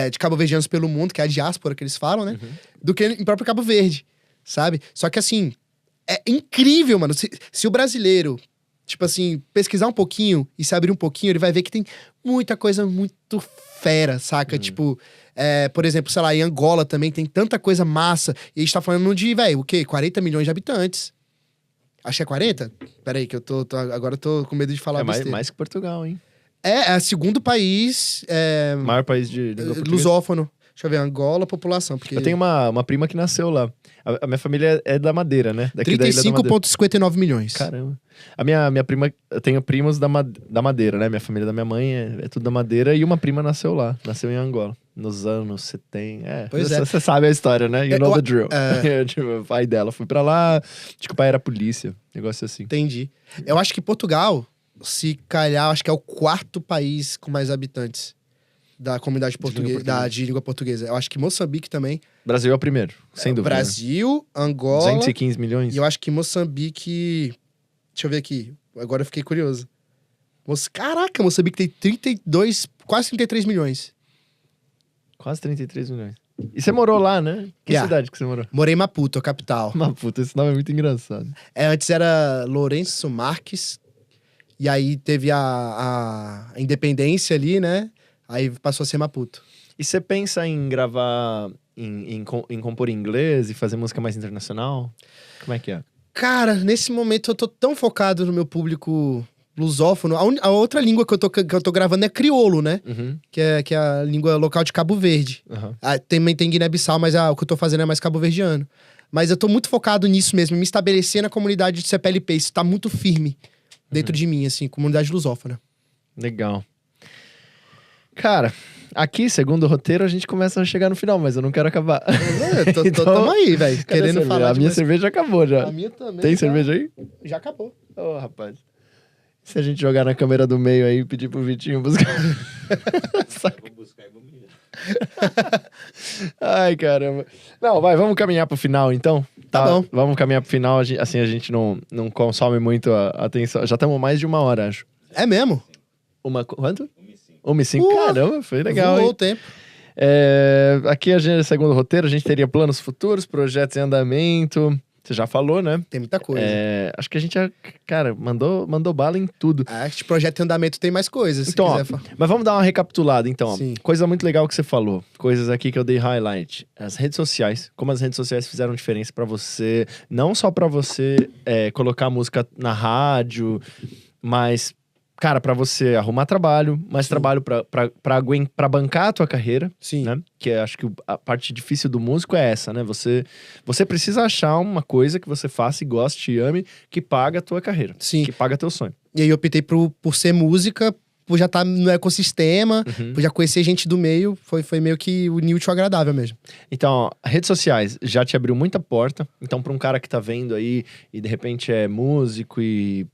de cabo-verdianos pelo mundo, que é a diáspora que eles falam, né? Do que em próprio Cabo Verde, sabe? Só que, assim, é incrível, mano. Se o brasileiro... Tipo assim, pesquisar um pouquinho e se abrir um pouquinho, ele vai ver que tem muita coisa muito fera, saca? Tipo, por exemplo, sei lá, em Angola também tem tanta coisa massa. E a gente tá falando de, velho, o quê? 40 milhões de habitantes. Acho que é 40? Peraí, que agora eu tô com medo de falar besteira. Mais que Portugal, hein? É o segundo país... maior país de língua portuguesa. Lusófono. Deixa eu ver, Angola, população. Porque... Eu tenho uma prima que nasceu lá. A minha família é da Madeira, né? Daqui 35,59 milhões. Caramba. A minha prima... Eu tenho primos da Madeira, né? Minha família da minha mãe é tudo da Madeira. E uma prima nasceu lá. Nasceu em Angola. Nos anos 70. Você sabe a história, né? You know the drill. Tipo, o pai dela foi pra lá. Acho que o pai era polícia. Negócio assim. Entendi. Eu acho que Portugal, se calhar, acho que é o 4º país com mais habitantes da comunidade portuguesa, de língua portuguesa. Eu acho que Moçambique também. Brasil é o primeiro, sem dúvida. Brasil, Angola... 215 milhões. E eu acho que Moçambique... Deixa eu ver aqui. Agora eu fiquei curioso. Caraca, Moçambique tem 32, quase 33 milhões. Quase 33 milhões. E você morou lá, né? Que Yeah. cidade que você morou? Morei em Maputo, a capital. Uma puta, esse nome é muito engraçado. Antes era Lourenço Marques. E aí teve a independência ali, né? Aí passou a ser Maputo. E você pensa em gravar, em compor em inglês e fazer música mais internacional? Como é que é? Cara, nesse momento eu tô tão focado no meu público lusófono. A outra língua que eu tô gravando é crioulo, né? Uhum, Que é a língua local de Cabo Verde. uhum. Também tem Guiné-Bissau, mas o que eu tô fazendo é mais cabo-verdiano. Mas eu tô muito focado nisso mesmo, me estabelecer na comunidade de CPLP. Isso tá muito firme dentro de mim, assim, comunidade lusófona. Legal. Cara, aqui, segundo o roteiro, a gente começa a chegar no final, mas eu não quero acabar. Então, Tamo aí, velho. Cadê Querendo a cerveja? falar A de minha mais- cerveja acabou já. A minha também. Tem já- cerveja aí? Já acabou. Ô, rapaz. Se a gente jogar na câmera do meio aí e pedir pro Vitinho buscar. Vou buscar e vou me... Ai, caramba. Não, vamos caminhar pro final, então? Tá bom. Vamos caminhar pro final, assim a gente não consome muito a atenção. Já estamos mais de 1 hora, acho. É mesmo? Quanto? 1h05. 1h05. Caramba, foi legal, Voou hein? o tempo. Aqui, segundo o roteiro, a gente teria planos futuros, projetos em andamento. Você já falou, né? Tem muita coisa. Acho que a gente, cara, mandou bala em tudo. Este projeto em andamento tem mais coisas, Então, se ó, quiser falar. mas vamos dar uma recapitulada, então. Ó. Sim. Coisa muito legal que você falou. Coisas aqui que eu dei highlight. As redes sociais. Como as redes sociais fizeram diferença pra você. Não só pra você colocar música na rádio, mas, cara, pra você arrumar trabalho. Mais Sim. trabalho pra bancar a tua carreira. Sim. Né? Que acho que a parte difícil do músico é essa, né? Você precisa achar uma coisa que você faça e goste e ame, que paga a tua carreira. Sim. Que paga teu sonho. E aí eu optei por ser música, por já estar no ecossistema, Uhum. por já conhecer gente do meio. Foi meio que o útil agradável mesmo. Então, ó, redes sociais já te abriu muita porta. Então, para um cara que tá vendo aí e de repente é músico e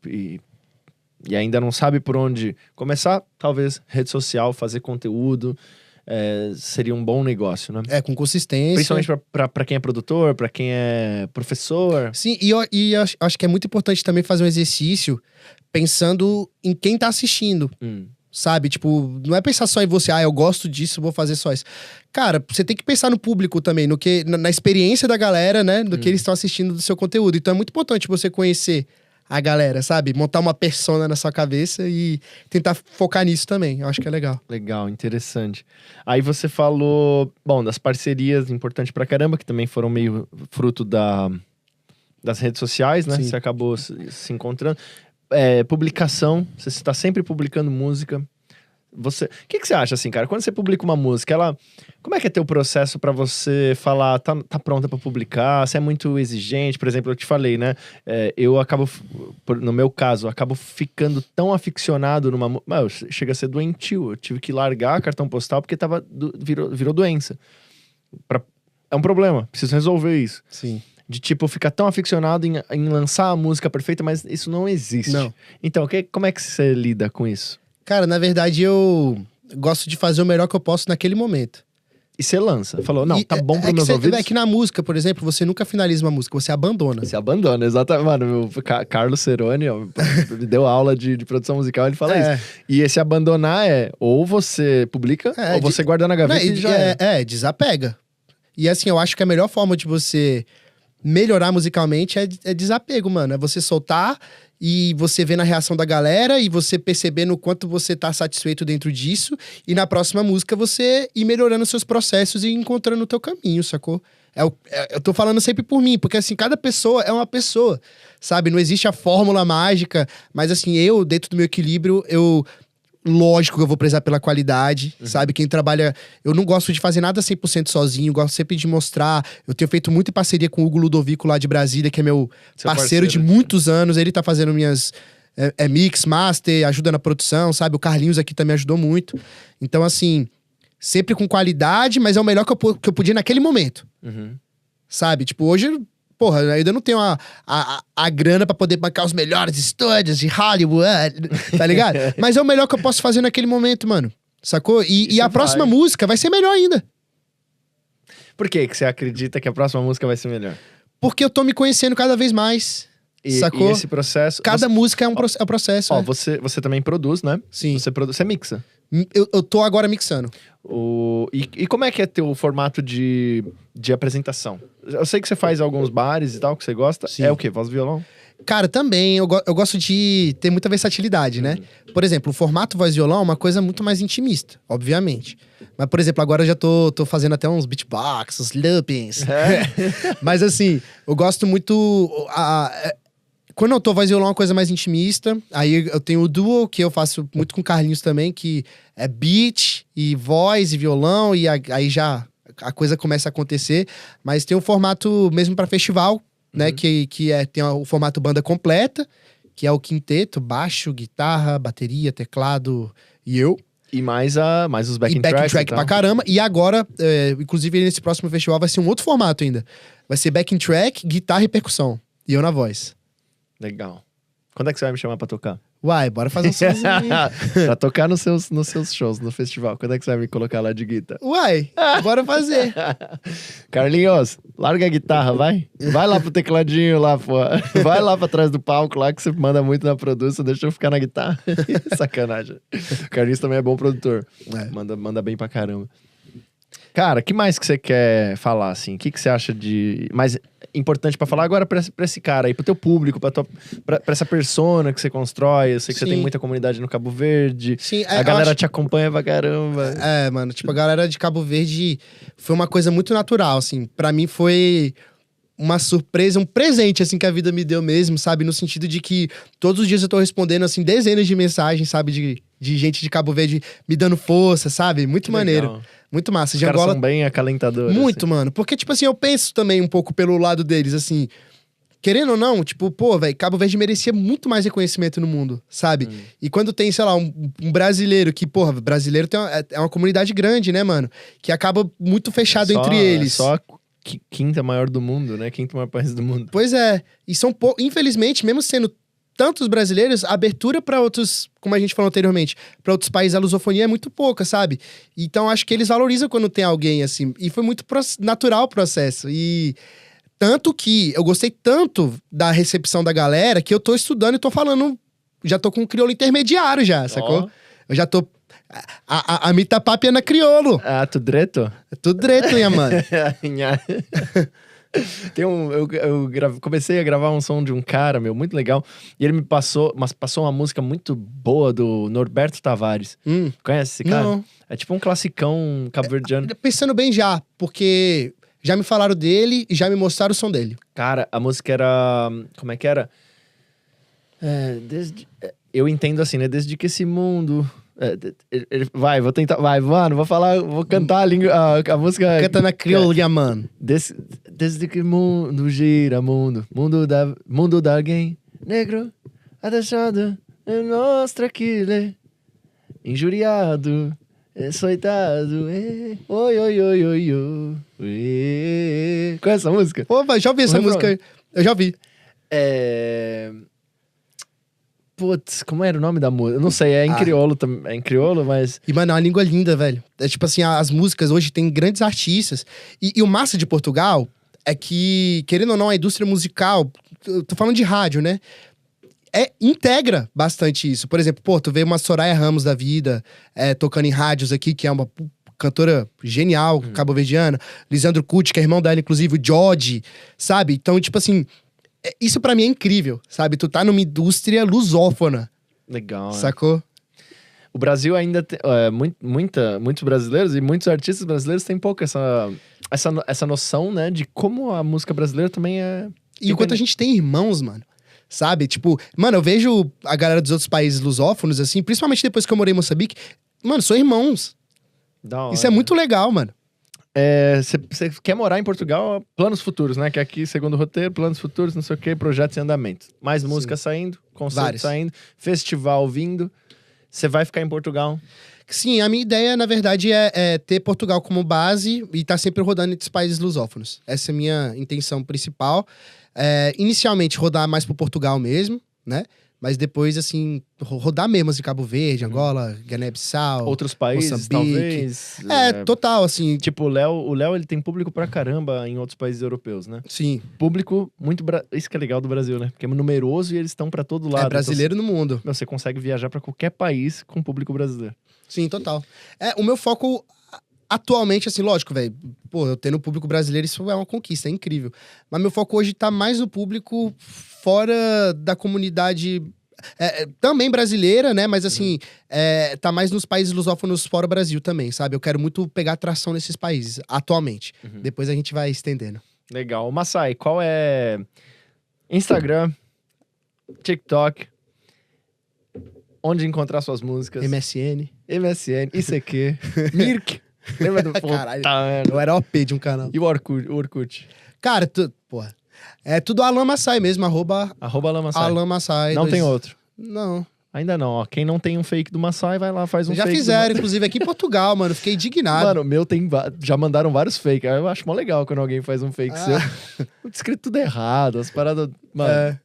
ainda não sabe por onde começar, talvez rede social, fazer conteúdo, seria um bom negócio, né? Com consistência. Principalmente para quem é produtor, para quem é professor. Sim, e eu acho que é muito importante também fazer um exercício pensando em quem tá assistindo. Sabe? Tipo, não é pensar só em você, eu gosto disso, vou fazer só isso. Cara, você tem que pensar no público também, na experiência da galera, né? Do que eles estão assistindo do seu conteúdo. Então é muito importante você conhecer a galera, sabe? Montar uma persona na sua cabeça e tentar focar nisso também. Eu acho que é legal. Legal, interessante. Aí você falou, bom, das parcerias, importante pra caramba, que também foram meio fruto das redes sociais, né? Sim. Você acabou se encontrando. Publicação, você está sempre publicando música. O que você acha, assim, cara? Quando você publica uma música, como é que é teu processo pra você falar, tá pronta pra publicar? Você é muito exigente? Por exemplo, eu te falei, né? Eu acabo, no meu caso, acabo ficando tão aficionado numa música. Chega a ser doentio. Eu tive que largar cartão postal porque virou doença. É um problema, preciso resolver isso. Sim. De tipo, ficar tão aficionado em lançar a música perfeita, mas isso não existe. Não. Então, como é que você lida com isso? Cara, na verdade, eu gosto de fazer o melhor que eu posso naquele momento. E você lança. Falou, não, E tá bom pros meus É ouvidos. que na música, por exemplo, você nunca finaliza uma música, você abandona. Você abandona, exatamente. Mano, o Carlos Ceroni, ó, me deu aula de produção musical, ele fala isso. E esse abandonar ou você publica, ou você guarda na gaveta e já desapega. E assim, eu acho que a melhor forma de você melhorar musicalmente é desapego, mano. É você soltar e você ver na reação da galera e você percebendo o quanto você tá satisfeito dentro disso. E na próxima música você ir melhorando seus processos e encontrando o teu caminho, sacou? Eu tô falando sempre por mim, porque assim, cada pessoa é uma pessoa, sabe? Não existe a fórmula mágica, mas assim, dentro do meu equilíbrio, lógico que eu vou prezar pela qualidade, sabe? Quem trabalha... Eu não gosto de fazer nada 100% sozinho, gosto sempre de mostrar. Eu tenho feito muito em parceria com o Hugo Ludovico lá de Brasília, que é meu parceiro de muitos anos. Ele tá fazendo minhas mix, master, ajuda na produção, sabe? O Carlinhos aqui também ajudou muito. Então, assim, sempre com qualidade, mas é o melhor que eu podia naquele momento. Sabe? Tipo, hoje... Porra, eu ainda não tenho a grana pra poder bancar os melhores estúdios de Hollywood, tá ligado? Mas é o melhor que eu posso fazer naquele momento, mano. Sacou? E a próxima música vai ser melhor ainda. Por que você acredita que a próxima música vai ser melhor? Porque eu tô me conhecendo cada vez mais. Sacou? E esse processo... Cada música é um processo. Ó, você também produz, né? Sim. Você mixa. Eu tô agora mixando. E como é que é teu formato de apresentação? Eu sei que você faz alguns bares e tal, que você gosta. Sim. É o quê? Voz e violão? Cara, também eu gosto de ter muita versatilidade, né? Por exemplo, o formato voz e violão é uma coisa muito mais intimista, obviamente. Mas, por exemplo, agora eu já tô fazendo até uns beatbox, uns loopings. Mas assim, eu gosto muito... Quando eu tô voz e violão é uma coisa mais intimista. Aí eu tenho o duo, que eu faço muito com o Carlinhos também, que é beat e voz e violão. E aí já a coisa começa a acontecer. Mas tem o formato mesmo pra festival, né? Que tem o formato banda completa, que é o quinteto, baixo, guitarra, bateria, teclado e eu. E mais os backing E backing tracks track e tal. pra caramba. E agora, inclusive nesse próximo festival, vai ser um outro formato ainda. Vai ser backing track, guitarra e percussão. E eu na voz. Legal. Quando é que você vai me chamar pra tocar? Uai, bora fazer um somzinho. Pra tocar nos seus shows, no festival. Quando é que você vai me colocar lá de guitarra? Uai, bora fazer. Carlinhos, larga a guitarra, vai. Vai lá pro tecladinho lá, pô. Vai lá pra trás do palco lá, que você manda muito na produção, deixa eu ficar na guitarra. Sacanagem. O Carlinhos também é bom produtor. Manda bem pra caramba. Cara, o que mais que você quer falar, assim? O que você acha de mais importante pra falar agora pra esse cara aí, pro teu público, pra essa persona que você constrói? Eu sei que você Sim. tem muita comunidade no Cabo Verde. Sim, A galera te acompanha pra caramba. Mano, tipo, a galera de Cabo Verde foi uma coisa muito natural, assim. Pra mim foi uma surpresa, um presente, assim, que a vida me deu mesmo, sabe? No sentido de que todos os dias eu tô respondendo, assim, dezenas de mensagens, sabe? De gente de Cabo Verde me dando força, sabe? Muito Que maneiro. legal. Muito massa. Os De caras Angola, são bem acalentadores. muito, assim. mano. Porque, tipo assim, eu penso também um pouco pelo lado deles, assim. Querendo ou não, tipo, pô, velho, Cabo Verde merecia muito mais reconhecimento no mundo, sabe? E quando tem, sei lá, um brasileiro que, porra, brasileiro é uma comunidade grande, né, mano? Que acaba muito fechado entre eles. Só a quinta maior do mundo, né? Quinto maior país do mundo. Pois é. E são, infelizmente, mesmo sendo tantos brasileiros, a abertura pra outros, como a gente falou anteriormente, pra outros países, a lusofonia é muito pouca, sabe? Então acho que eles valorizam quando tem alguém assim. E foi muito natural o processo. E tanto que eu gostei tanto da recepção da galera que eu tô estudando e tô falando. Já tô com um crioulo intermediário já, sacou? Ó. Eu já tô. A mita papi é na crioulo. Ah, tu direto? É tudo direito, minha mano. Tem comecei a gravar um som de um cara, meu, muito legal. E ele me passou uma música muito boa do Norberto Tavares. Conhece esse cara? Não. É tipo um classicão cabo-verdiano. Pensando bem já, porque já me falaram dele e já me mostraram o som dele. Cara, a música era... Como é que era? Eu entendo assim, né? Desde que esse mundo... vou tentar... Vai, mano, vou cantar a música... Canta na crioula, mano. Desde que o mundo gira, mundo da alguém negro, adachado, mostra aquilo, injuriado, açoitado, oi, oi, oi, oi, oi. Conhece essa música? Pô, mas já ouvi essa Refrão. música. Eu já ouvi. Putz, como era o nome da música? Eu não sei, é em crioulo também. É em crioulo, mas... E, mano, é uma língua linda, velho. É tipo assim, as músicas hoje tem grandes artistas. E o massa de Portugal é que, querendo ou não, a indústria musical, eu tô falando de rádio, né? Integra bastante isso. Por exemplo, pô, tu vê uma Soraya Ramos da vida tocando em rádios aqui, que é uma cantora genial, cabo-verdiana. Lisandro Cucci, que é irmão dela, inclusive, o George, sabe? Então, tipo assim, isso pra mim é incrível, sabe? Tu tá numa indústria lusófona, Legal, né? sacou? O Brasil ainda tem... muitos brasileiros e muitos artistas brasileiros têm pouco essa noção, né? De como a música brasileira também é... E enquanto a gente tem irmãos, mano, sabe? Tipo, mano, eu vejo a galera dos outros países lusófonos, assim, principalmente depois que eu morei em Moçambique. Mano, são irmãos. Da hora. Isso é muito legal, mano. Você quer morar em Portugal, planos futuros, né? Que aqui, segundo o roteiro, planos futuros, não sei o quê, projetos em andamento. Mais música saindo, concerto Vários. saindo, festival vindo. Você vai ficar em Portugal? Sim, a minha ideia, na verdade, é ter Portugal como base e estar sempre rodando entre os países lusófonos. Essa é a minha intenção principal. Inicialmente, rodar mais pro Portugal mesmo, né? Mas depois, assim, rodar mesmo, assim, Cabo Verde, Angola, Guiné-Bissau. Outros países, Moçambique. talvez. Total, assim. Tipo, o Léo, ele tem público pra caramba em outros países europeus, né? Sim, Público muito... Isso que é legal do Brasil, né? Porque é numeroso e eles estão pra todo lado. é brasileiro no mundo. Então, você consegue viajar pra qualquer país com público brasileiro. Sim, total. O meu foco atualmente, assim, lógico, velho. Pô, eu tendo público brasileiro, isso é uma conquista, é incrível. Mas meu foco hoje tá mais no público fora da comunidade. Também brasileira, né? Mas assim, tá mais nos países lusófonos fora o Brasil também, sabe? Eu quero muito pegar atração nesses países, atualmente. Depois a gente vai estendendo. Legal. Massai, qual é Instagram, TikTok, onde encontrar suas músicas? MSN. ICQ, Mirk. Lembra do... Caralho. Puta merda. Eu era OP de um canal. E o Orkut? Cara, porra. É tudo Alan Massai mesmo, @Lamassai. Alan Massai. Não tem outro? Não. Ainda não, ó. Quem não tem um fake do Massai, vai lá, faz um Já fake. fizeram, inclusive, aqui em Portugal, mano. Fiquei indignado. Mano, o meu tem... Já mandaram vários fakes. Eu acho mó legal quando alguém faz um fake seu. Escrito tudo errado, as paradas... Mano...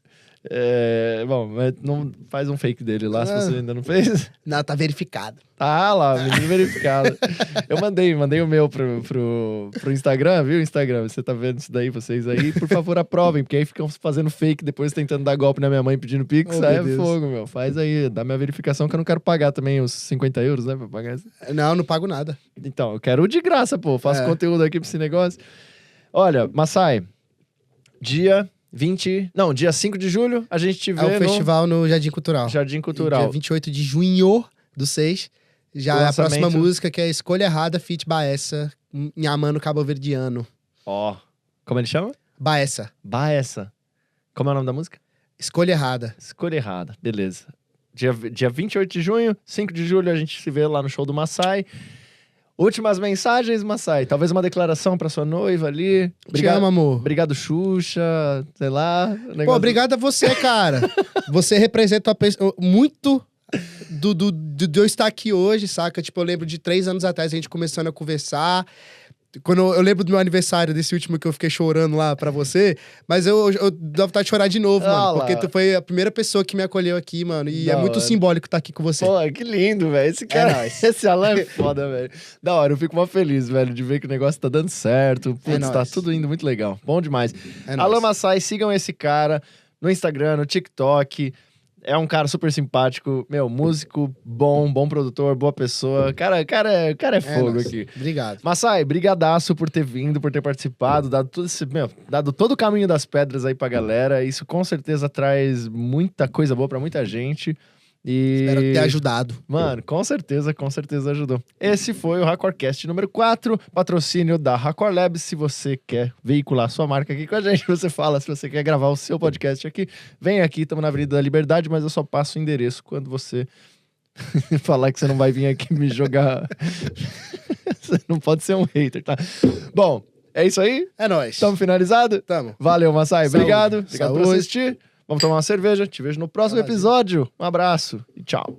bom, mas não faz um fake dele lá, se você ainda não fez. Não, tá verificado. Tá lá, menino verificado. Eu mandei o meu pro Instagram, viu, Instagram? Você tá vendo isso daí, vocês aí? Por favor, aprovem, porque aí ficam fazendo fake, depois tentando dar golpe na minha mãe pedindo pix. Aí é fogo, meu. Faz aí, dá minha verificação que eu não quero pagar também os 50 euros, né, pra pagar isso. Não pago nada. Então, eu quero de graça, pô. Faço conteúdo aqui pra esse negócio. Olha, Massai, dia 5 de julho, a gente te vê no festival no Jardim Cultural. Jardim Cultural. Dia 28 de junho do 6. Já é a próxima música, que é Escolha Errada, feat. Baessa, Nhamano Cabo-Verdiano. Ó, como ele chama? Baessa. Como é o nome da música? Escolha Errada. Escolha Errada, beleza. Dia 28 de junho, 5 de julho, a gente se vê lá no show do Massai. Últimas mensagens, Massai. Talvez uma declaração pra sua noiva ali. Te amo, amor. Obrigado, Xuxa. Sei lá. Pô, obrigado a você, cara. Você representa muito de eu estar aqui hoje, saca? Tipo, eu lembro de 3 anos atrás a gente começando a conversar. Quando eu lembro do meu aniversário, desse último que eu fiquei chorando lá pra você, mas eu dava vontade de chorar de novo, mano. Porque tu foi a primeira pessoa que me acolheu aqui, mano. E é muito simbólico estar aqui com você. Pô, que lindo, velho. Esse cara, esse Alan é foda, velho. Da hora, eu fico mó feliz, velho, de ver que o negócio tá dando certo. Putz, tá tudo indo muito legal. Bom demais. Alan Massai, sigam esse cara no Instagram, no TikTok. É um cara super simpático, meu, músico, bom produtor, boa pessoa. Cara é fogo aqui. Obrigado. Massai, brigadaço por ter vindo, por ter participado, dado todo o caminho das pedras aí pra galera. Isso com certeza traz muita coisa boa pra muita gente. Espero ter ajudado. Mano, com certeza ajudou. Esse foi o Hardcorecast número 4, patrocínio da Hardcore Labs. Se você quer veicular sua marca aqui com a gente, você fala. Se você quer gravar o seu podcast aqui, vem aqui, estamos na Avenida da Liberdade, mas eu só passo o endereço quando você falar que você não vai vir aqui me jogar. Você não pode ser um hater, tá? Bom, é isso aí? É nóis. Tamo finalizado? Tamo. Valeu, Massai. Obrigado. Obrigado por Saúde. assistir. Vamos tomar uma cerveja. Te vejo no próximo episódio. Um abraço e tchau.